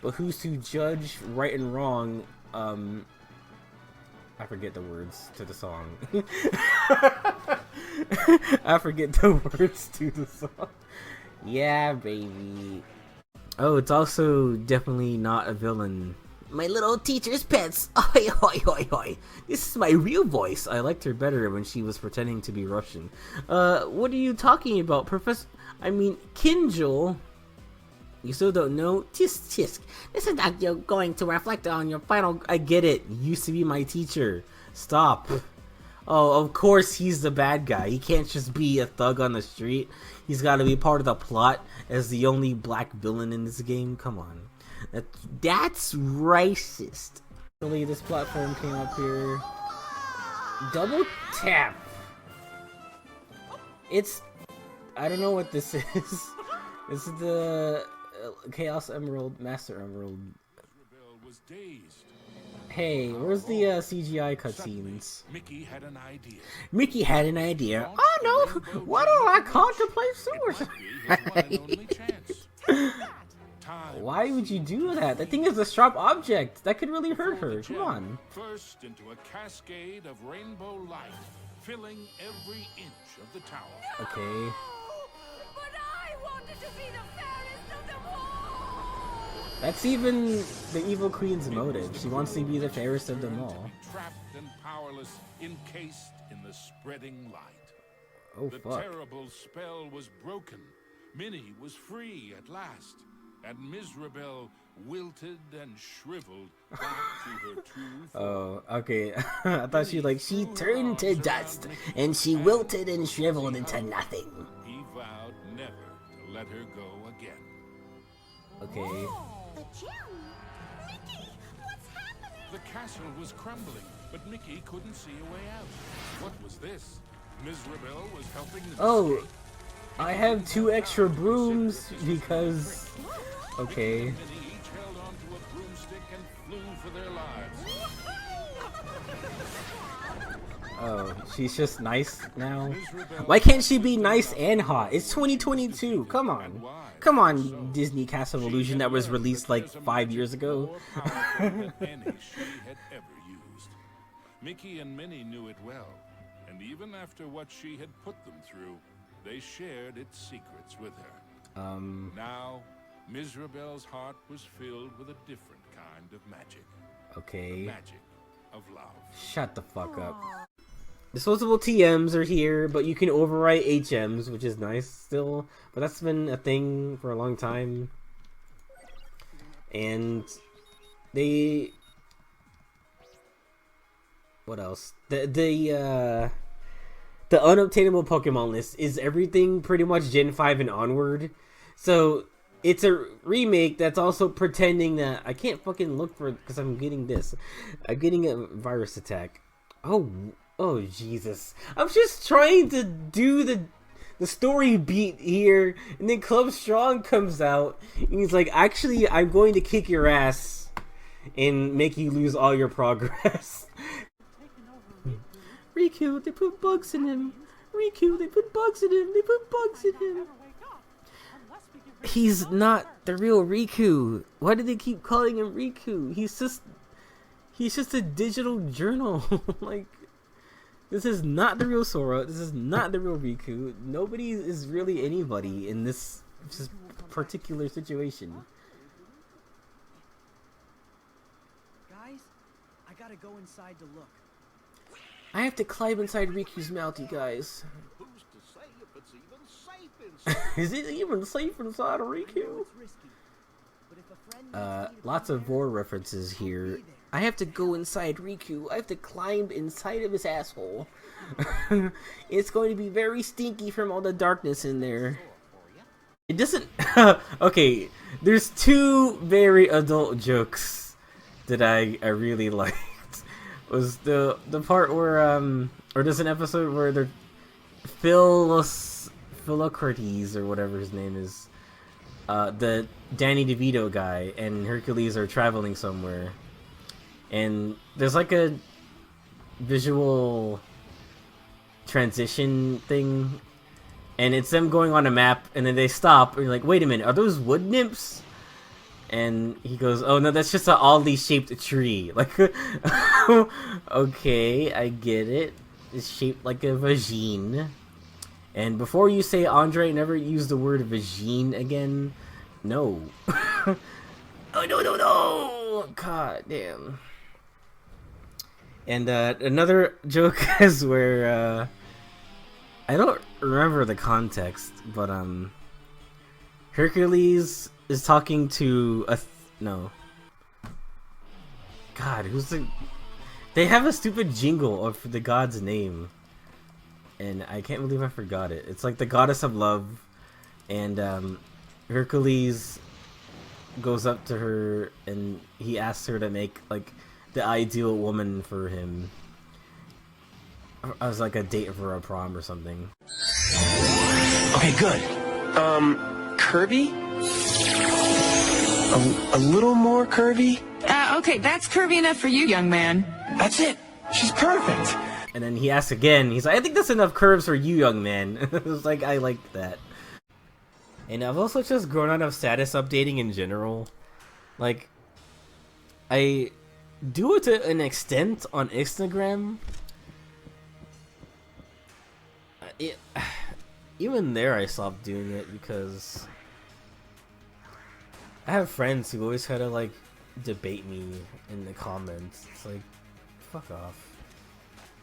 But who's to judge right and wrong? I forget the words to the song. I forget the words to the song. Yeah, baby. Oh, it's also definitely not a villain. My little teacher's pets. Oi, oi, oi, oi. This is my real voice. I liked her better when she was pretending to be Russian. What are you talking about, Professor? I mean, Kinjal. You still don't know? Tisk, tisk. This is not you going to reflect on your final... I get it. You used to be my teacher. Stop. Oh, of course he's the bad guy. He can't just be a thug on the street. He's got to be part of the plot as the only black villain in this game. Come on. That's racist. Really, this platform came up here. Double tap. It's... I don't know what this is. This is the... Chaos Emerald, Master Emerald. Hey, where's the CGI cutscenes? Mickey had an idea. Mickey had an idea. Oh no! Why don't I contemplate suicide? Why would you do that? That thing is a sharp object. That could really hurt her. Come on. First into a cascade of rainbow light, filling every inch of the tower. Okay. But I wanted to be the fairest of them all! That's even the evil queen's motive. She wants to be the fairest of them all. Trapped and powerless, encased in the spreading light. Oh, the fuck. terrible spell was broken. Minnie was free at last. And Mizrabel wilted and shriveled back to her true form. Oh, okay. I thought she turned to dust, and she wilted and shriveled into nothing. He vowed never to let her go again. Okay. The gem! Mickey, what's happening? The castle was crumbling, but Mickey couldn't see a way out. What was this? Mizrabel was helping them Oh, escape. I have 2 extra brooms because... Okay. Minnie each held onto a broomstick and flew for their lives. Oh, she's just nice now? Why can't she be nice and hot? It's 2022. Come on. Come on, Disney Cast of Illusion that was released like 5 years ago. More powerful than any she had ever used. Mickey and Minnie knew it well, and even after what she had put them through, they shared its secrets with her. Now, Mizrabel's heart was filled with a different kind of magic. Okay. The magic of love. Shut the fuck up. Disposable TMs are here, but you can overwrite HMs, which is nice still. But that's been a thing for a long time. And they... What else? The unobtainable Pokemon list is everything pretty much Gen 5 and onward. So it's a remake that's also pretending that I can't fucking look for it because I'm getting this. I'm getting a virus attack. Oh Jesus. I'm just trying to do the story beat here, and then Club Strong comes out and he's like, actually I'm going to kick your ass and make you lose all your progress. Riku, they put bugs in him. Riku, they put bugs in him. They put bugs in him. He's not the real Riku. Why do they keep calling him Riku? He's just a digital journal. Like, this is not the real Sora. This is not the real Riku. Nobody is really anybody in this just particular situation. Guys, I gotta go inside to look. I have to climb inside Riku's mouth, you guys. Who's to say if it's even safe inside? Is it even safe inside of Riku? Lots of Vor references here. I have to go inside Riku. I have to climb inside of his asshole. It's going to be very stinky from all the darkness in there. It doesn't... Okay, there's 2 very adult jokes that I really liked was the part where or there's an episode where they're Philocrates or whatever his name is, the Danny DeVito guy and Hercules are traveling somewhere, and there's like a visual transition thing, and it's them going on a map, and then they stop, and you're like, wait a minute, are those wood nymphs? And he goes, oh no, that's just an oddly shaped tree. Like, okay, I get it. It's shaped like a vagine. And before you say, Andre, never use the word vagine again. No. Oh, no. God damn. And another joke is where, I don't remember the context, but, Hercules is talking to no. God, who's the... They have a stupid jingle of the god's name, and I can't believe I forgot it. It's like the goddess of love, and Hercules goes up to her and he asks her to make like the ideal woman for him as like a date for a prom or something. Okay, good. Curvy? A little more curvy? Okay, that's curvy enough for you, young man. That's it. She's perfect. And then he asks again. He's like, I think that's enough curves for you, young man. It was like, I like that. And I've also just grown out of status updating in general. Like, I do it to an extent on Instagram. Even there I stopped doing it because I have friends who always try to like debate me in the comments. It's like, fuck off.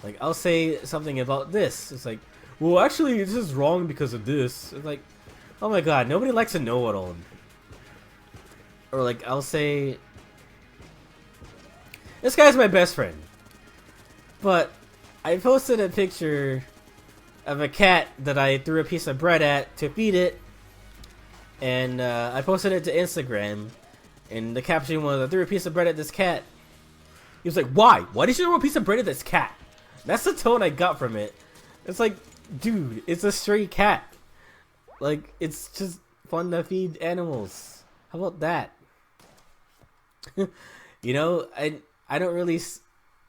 Like, I'll say something about this. It's like, well, actually, this is wrong because of this. It's like, oh my god, nobody likes a know-it-all. Or like, I'll say, this guy's my best friend, but I posted a picture of a cat that I threw a piece of bread at to feed it, and I posted it to Instagram, and the caption was, I threw a piece of bread at this cat. He was like, why? Why did you throw a piece of bread at this cat? That's the tone I got from it. It's like, dude, it's a stray cat. Like, it's just fun to feed animals. How about that? You know, I don't really...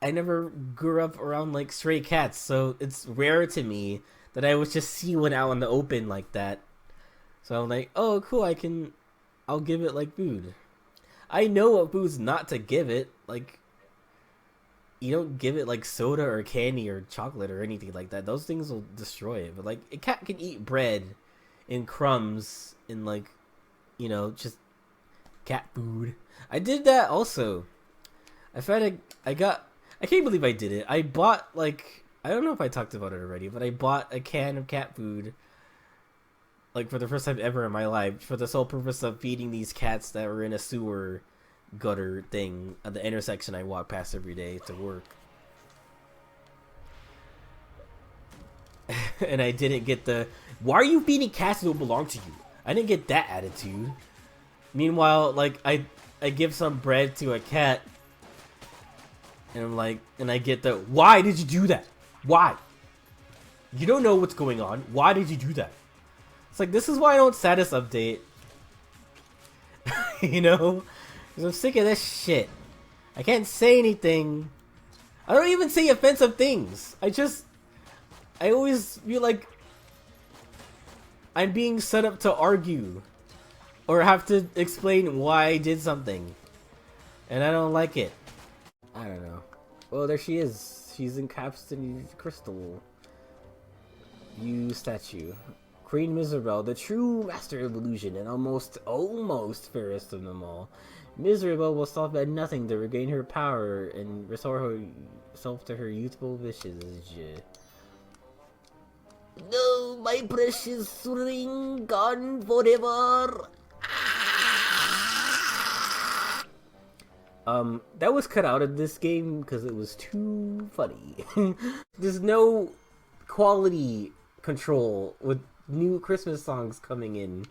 I never grew up around, like, stray cats, so it's rare to me that I would just see one out in the open like that. So I'm like, oh, cool, I'll give it, like, food. I know what foods not to give it, like, you don't give it, like, soda or candy or chocolate or anything like that. Those things will destroy it. But, like, a cat can eat bread and crumbs and, like, you know, just cat food. I did that also. I can't believe I did it. I bought, like, I don't know if I talked about it already, but I bought a can of cat food, like, for the first time ever in my life, for the sole purpose of feeding these cats that were in a sewer gutter thing at the intersection I walk past every day to work. And I didn't get the, why are you feeding cats that don't belong to you? I didn't get that attitude. Meanwhile, like, I give some bread to a cat, and I'm like, and I get the, why did you do that? Why? You don't know what's going on. Why did you do that? It's like, this is why I don't status update. You know? Because I'm sick of this shit. I can't say anything. I don't even say offensive things. I always feel like I'm being set up to argue. Or have to explain why I did something. And I don't like it. I don't know. Well, there she is. She's encapsulated in crystal. You statue. Queen Miserable, the true master of illusion and almost fairest of them all. Miserable will stop at nothing to regain her power and restore herself to her youthful wishes. No, my precious ring gone forever. That was cut out of this game because it was too funny. There's no quality control with new Christmas songs coming in.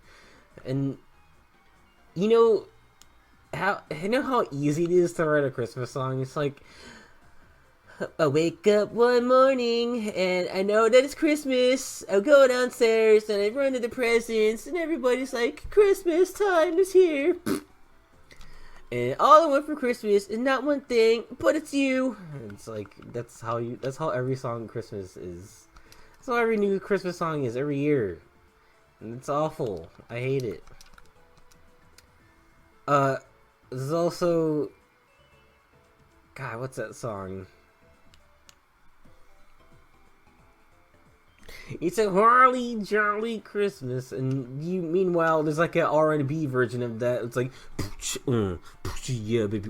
And, you know, how you know how easy it is to write a Christmas song? It's like, I wake up one morning and I know that it's Christmas. I go downstairs and I run to the presents and everybody's like, Christmas time is here. And all I want for Christmas is not one thing, but it's you. And it's like that's how every song Christmas is. That's how every new Christmas song is every year. And it's awful. I hate it. There's also, God, what's that song? It's a holly jolly Christmas, and meanwhile there's like an R&B version of that. It's like, yeah, baby,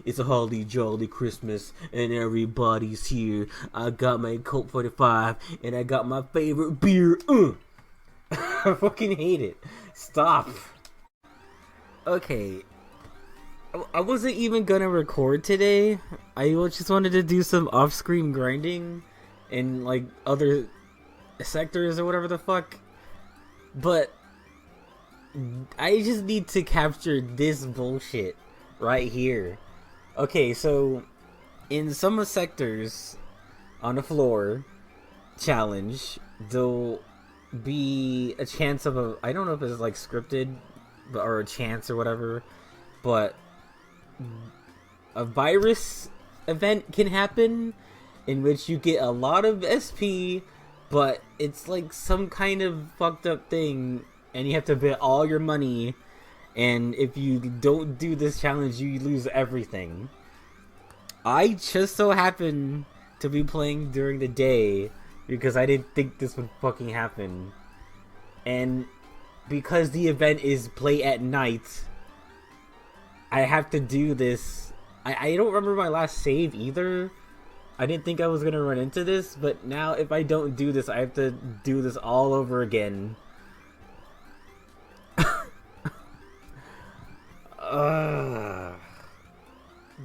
it's a holly jolly Christmas, and everybody's here. I got my Colt 45, and I got my favorite beer. I fucking hate it. Stop. Okay, I wasn't even gonna record today. I just wanted to do some off-screen grinding in like other sectors or whatever the fuck, but I just need to capture this bullshit right here. Okay, so in some sectors on the floor challenge, there'll be a chance of a, I don't know if it's like scripted or a chance or whatever, but a virus event can happen in which you get a lot of SP, but it's like some kind of fucked up thing, and you have to bet all your money, and if you don't do this challenge, you lose everything. I just so happen to be playing during the day, because I didn't think this would fucking happen. And because the event is play at night, I have to do this. I don't remember my last save either. I didn't think I was gonna run into this, but now if I don't do this, I have to do this all over again.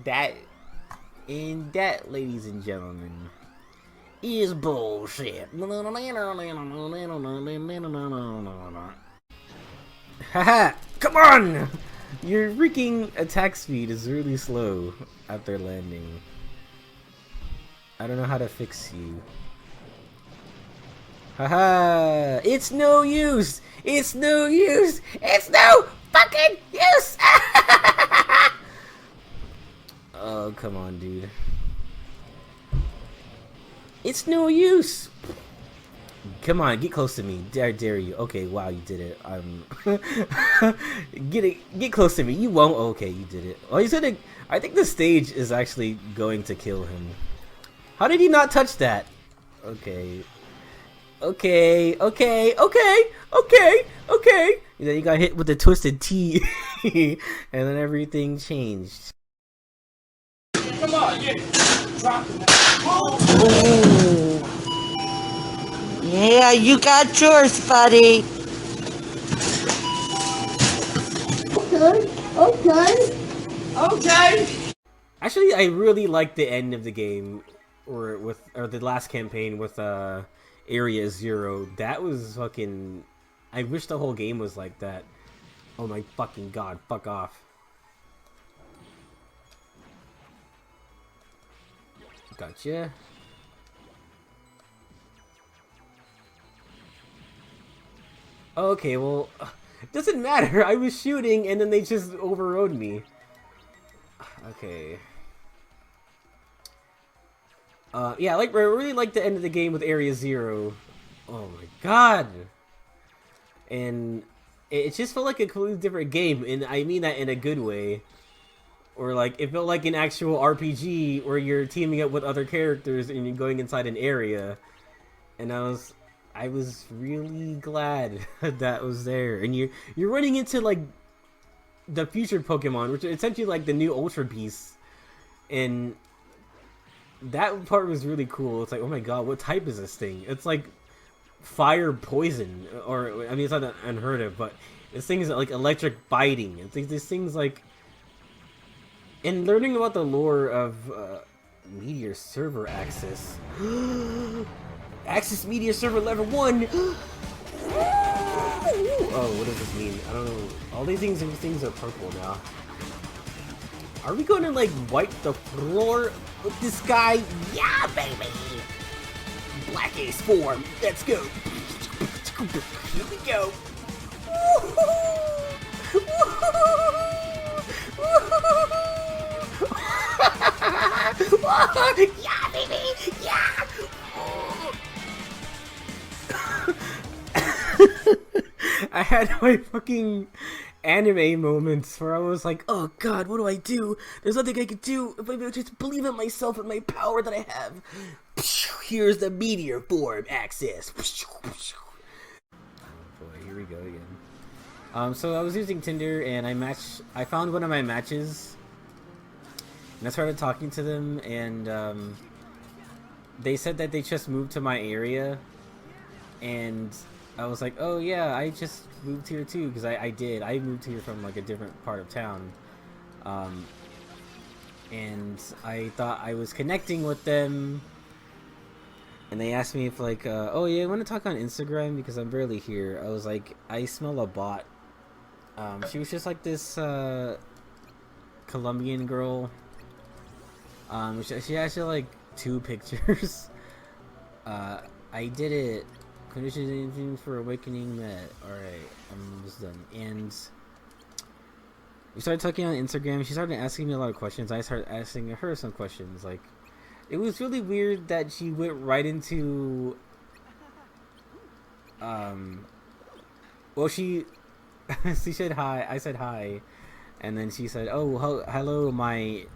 That, ladies and gentlemen, is bullshit. Haha! Come on! Your freaking attack speed is really slow after landing. I don't know how to fix you. Haha! It's no use! It's no use! It's no fucking use! Oh, come on, dude. It's no use! Come on, get close to me. Dare you. Okay, wow, you did it. Get close to me. You won't. Okay, you did it. Oh, he's gonna. I think the stage is actually going to kill him. How did he not touch that? Okay. Okay. And then you got hit with the twisted T, and then everything changed. Come on, yeah. Drop it. Yeah, you got yours, buddy. Okay. Actually, I really like the end of the game, or the last campaign with Area Zero. That was fucking. I wish the whole game was like that. Oh my fucking god! Fuck off. Gotcha. Okay, well, doesn't matter. I was shooting and then they just overrode me. Okay. Yeah, I really like the end of the game with Area Zero. Oh my god. And it just felt like a completely different game, and I mean that in a good way. Or like, it felt like an actual RPG where you're teaming up with other characters and you're going inside an area. And I was really glad that was there. And you're running into like the future Pokemon, which are essentially like the new Ultra Beasts. And that part was really cool. It's like, oh my god, what type is this thing? It's like fire poison, or I mean, it's not unheard of, but this thing is like electric biting. It's like, this thing's like. And learning about the lore of Meteor Server Access. Access Meteor Server Level 1! Oh, what does this mean? I don't know. All these things are purple now. Are we gonna like wipe the floor with this guy? Yeah, baby! Black Ace form. Let's go. Here we go. Yeah, baby! Yeah! I had my fucking anime moments where I was like, oh god, what do I do? There's nothing I can do if I just believe in myself and my power that I have. Here's the meteor form access. Oh boy, here we go again. So I was using Tinder and I found one of my matches and I started talking to them and they said that they just moved to my area and I was like, oh yeah, I just moved here too, because I did. I moved here from like a different part of town. And I thought I was connecting with them. And they asked me if like, oh yeah, I want to talk on Instagram because I'm barely here. I was like, I smell a bot. She was just like this Colombian girl. She actually like 2 pictures. I did it. Conditions for awakening met. Alright, I'm just done. And we started talking on Instagram. She started asking me a lot of questions. I started asking her some questions. Like, it was really weird that she went right into well, she said hi. I said hi, and then she said, oh, hello, my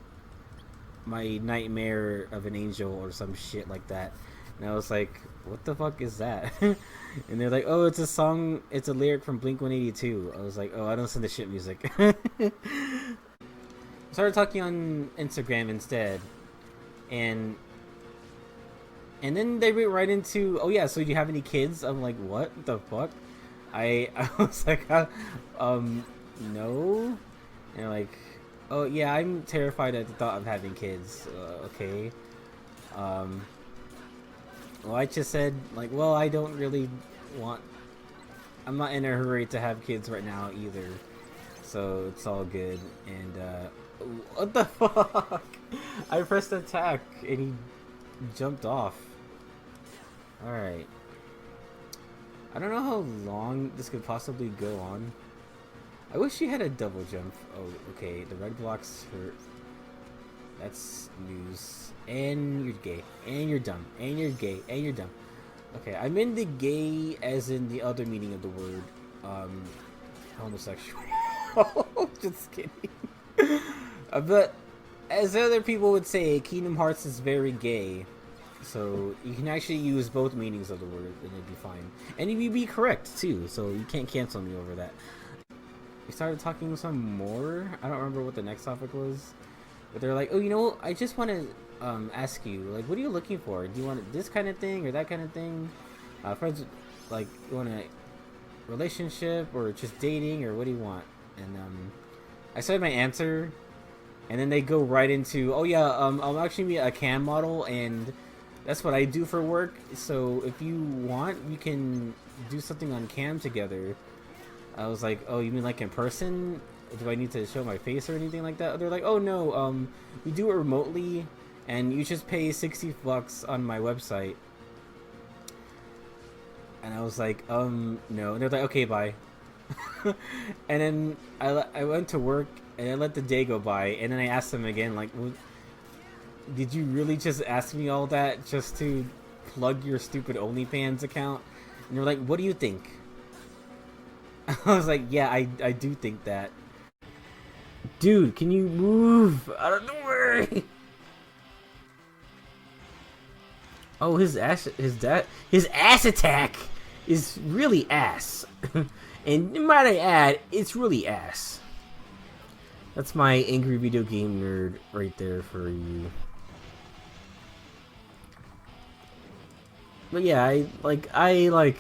nightmare of an angel, or some shit like that. And I was like, what the fuck is that? And they're like, oh, it's a song, it's a lyric from Blink-182. I was like, oh, I don't listen to shit music. Started talking on Instagram instead. And then they went right into, oh yeah, so do you have any kids? I'm like, what the fuck? I was like, no. And they're like, oh yeah, I'm terrified at the thought of having kids. Okay. Well, I just said, like, well, I don't really want... I'm not in a hurry to have kids right now, either. So, it's all good. And, what the fuck? I pressed attack, and he jumped off. Alright. I don't know how long this could possibly go on. I wish she had a double jump. Oh, okay, the red blocks hurt. That's news. And you're gay. And you're dumb. And you're gay. And you're dumb. Okay, I meant the gay as in the other meaning of the word. Homosexual. Just kidding. But, as other people would say, Kingdom Hearts is very gay. So, you can actually use both meanings of the word and it'd be fine. And you'd be correct, too. So, you can't cancel me over that. We started talking some more. I don't remember what the next topic was. But they're like, oh, you know, I just want to ask you, like, what are you looking for? Do you want this kind of thing or that kind of thing? Friends, like, you want a relationship or just dating, or what do you want? And I said my answer, and then they go right into, oh yeah, I'll actually be a cam model, and that's what I do for work. So if you want, we can do something on cam together. I was like, oh, you mean like in person? Do I need to show my face or anything like that? They're like, oh no, we do it remotely, and you just pay $60 on my website. And I was like, no. And they're like, okay, bye. And then I went to work, and I let the day go by, and then I asked them again, like, well, did you really just ask me all that just to plug your stupid OnlyFans account? And they're like, what do you think? I was like, yeah, I do think that. Dude, can you move out of the way? Oh, his ass attack is really ass. And might I add, it's really ass. That's my angry video game nerd right there for you. But yeah, I like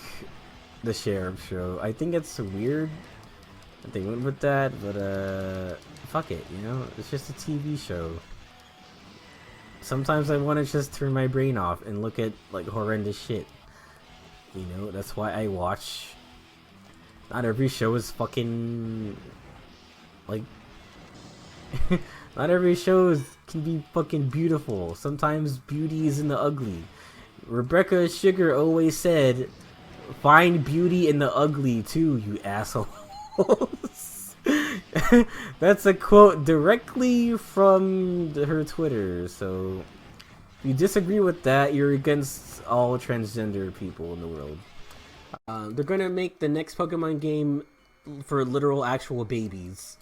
the Sheriff Show. I think it's weird that they went with that, but fuck it, you know? It's just a TV show. Sometimes I want to just turn my brain off and look at like horrendous shit. You know, that's why I watch Not every show is fucking like not every show can be fucking beautiful. Sometimes beauty is in the ugly. Rebecca Sugar always said, "Find beauty in the ugly too, you assholes." That's a quote directly from her Twitter. So if you disagree with that, you're against all transgender people in the world. They're gonna make the next Pokemon game for literal actual babies.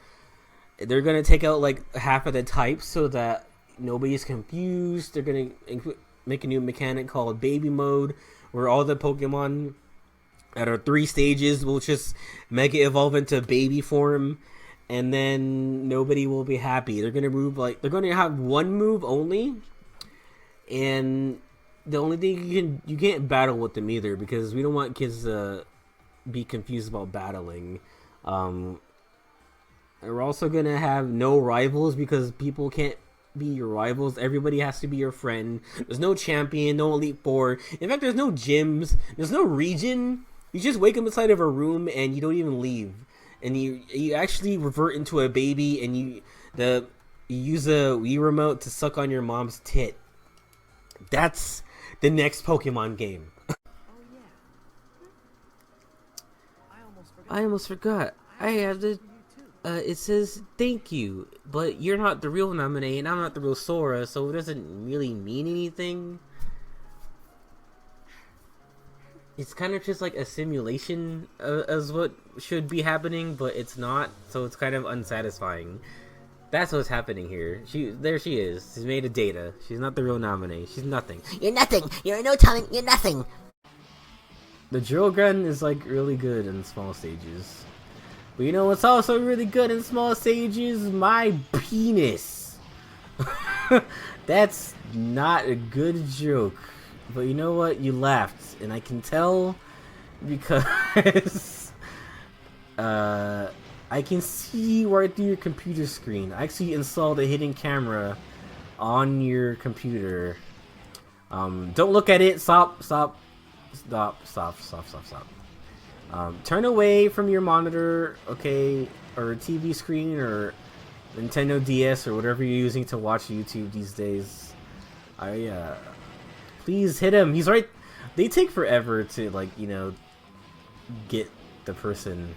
They're gonna take out like half of the types so that nobody's confused. They're gonna make a new mechanic called baby mode, where all the Pokemon that are 3 stages will just mega evolve into baby form, and then nobody will be happy. They're gonna move they're gonna have one move only, and the only thing you can't battle with them either, because we don't want kids to be confused about battling. We're also gonna have no rivals, because people can't be your rivals. Everybody has to be your friend. There's no champion, no Elite Four. In fact, there's no gyms. There's no region. You just wake up inside of a room and you don't even leave. And you actually revert into a baby, and you use a Wii remote to suck on your mom's tit. That's the next Pokemon game. I almost forgot. I have the. It says thank you, but you're not the real nominee, and I'm not the real Sora, so it doesn't really mean anything. It's kind of just like a simulation as what should be happening, but it's not, so it's kind of unsatisfying. That's what's happening here. There she is. She's made of data. She's not the real nominee. She's nothing. You're nothing. You're no talent. You're nothing. The drill gun is like really good in small stages. But you know what's also really good in small stages? My penis. That's not a good joke. But you know what? You laughed. And I can tell because I can see right through your computer screen. I actually installed a hidden camera on your computer. Don't look at it. Stop. Turn away from your monitor, okay, or TV screen, or Nintendo DS, or whatever you're using to watch YouTube these days. Please hit him. He's right. They take forever to, like, you know, get the person.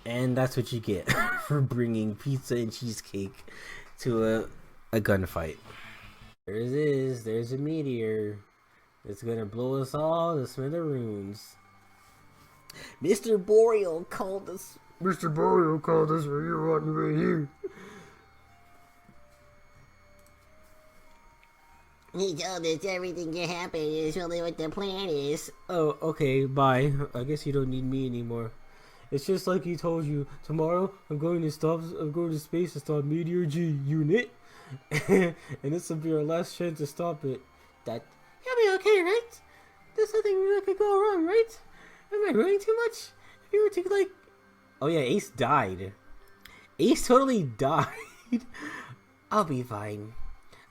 And that's what you get for bringing pizza and cheesecake to a gunfight. There it is. There's a meteor. It's gonna blow us all to smithereens. Mr. Boreal called us. Mr. Boreal called us for your one right here. He told us everything can happen is really what the plan is. Oh, okay, bye. I guess you don't need me anymore. It's just like he told you. Tomorrow, I'm going to space to stop Meteor G unit. And this will be our last chance to stop it. You'll be okay, right? There's nothing that could go wrong, right? Am I running too much? If you were to, like... Oh yeah, Ace died. Ace totally died. I'll be fine.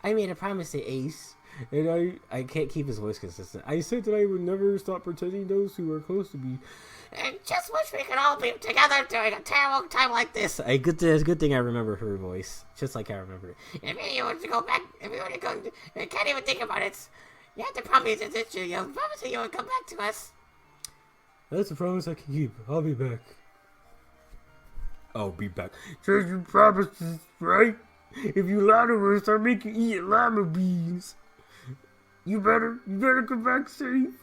I made a promise to Ace. And I can't keep his voice consistent. I said that I would never stop protecting those who are close to me. And just wish we could all be together during a terrible time like this. It's a good thing I remember her voice. Just like I remember it. If you were to go back, I can't even think about it. You have to promise that you promise that you would come back to us. That's a promise I can keep. I'll be back. I'll be back. Just your promises, right? If you lie to us, I'll make you eat lima beans. You better come back safe.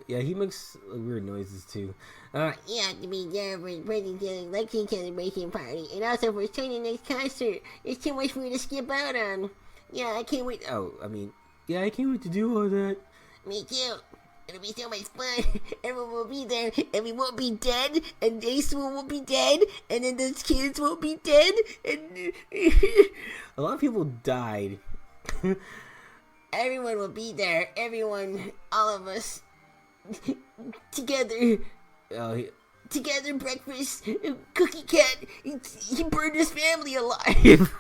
Yeah, he makes weird noises too. You have to be there for the election celebration party, and also for Sunday night's concert. There's too much for you to skip out on. Yeah, I can't wait. I can't wait to do all that. Me too. It'll be so much fun. Everyone will be there, and we won't be dead, and Ace won't be dead, and then those kids won't be dead, and a lot of people died. Everyone will be there. Everyone, all of us, together. Together, breakfast. Cookie Cat, he burned his family alive.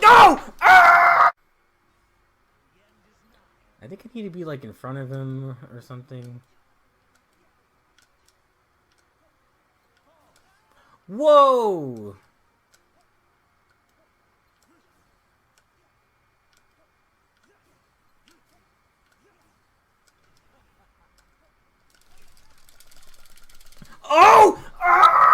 No! Ah! I think I need to be like in front of him or something. Whoa! Oh! Ah!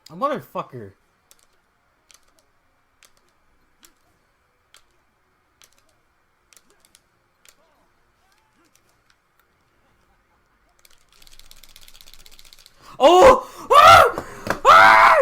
A motherfucker. Oh! Ah!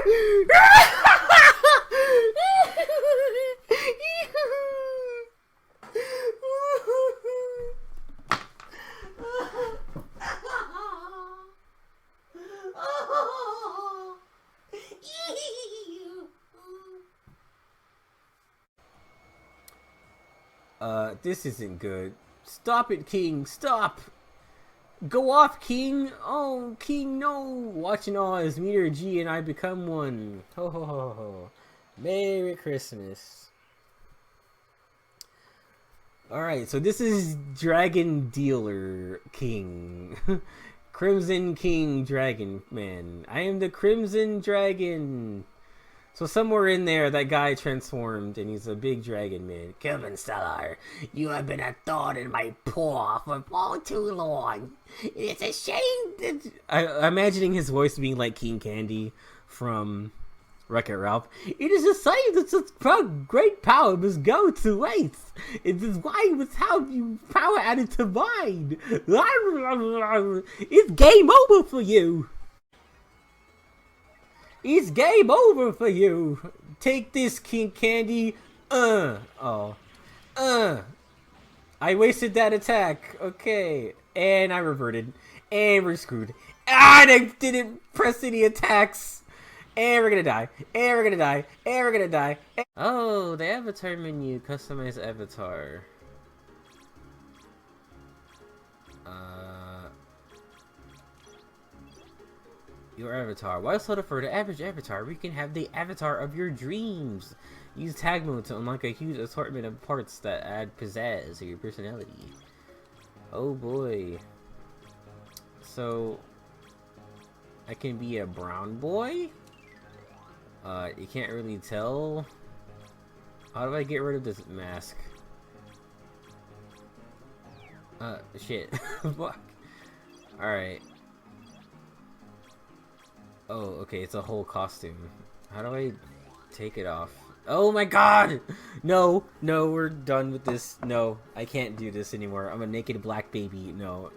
Ah! This isn't good. Stop it, King! Stop! Go off, King! Oh, King, no! Watching all as Meteor G and I become one. Ho ho ho ho. Merry Christmas. Alright, so this is Dragon Dealer King. Crimson King Dragon Man. I am the Crimson Dragon. So somewhere in there, that guy transformed, and he's a big dragon man. Kevin Stellar, you have been a thorn in my paw for far too long. It's a shame that... I'm imagining his voice being like King Candy from Wreck-It Ralph. It is a sign that such great power must go to waste. It is why you must have you power added to mine. It's game over for you. It's game over for you. Take this, King Candy. Oh. I wasted that attack. Okay. And I reverted. And we're screwed. And I didn't press any attacks. And we're gonna die. And we're gonna die. And we're gonna die. Oh, the avatar menu. Customize avatar. Your avatar. While selected for the average avatar, we can have the avatar of your dreams. Use tag mode to unlock a huge assortment of parts that add pizzazz to your personality. Oh boy. So, I can be a brown boy? You can't really tell. How do I get rid of this mask? Shit. Fuck. Alright. Oh, okay, it's a whole costume. How do I take it off? Oh my god! No, we're done with this. No, I can't do this anymore. I'm a naked black baby. No.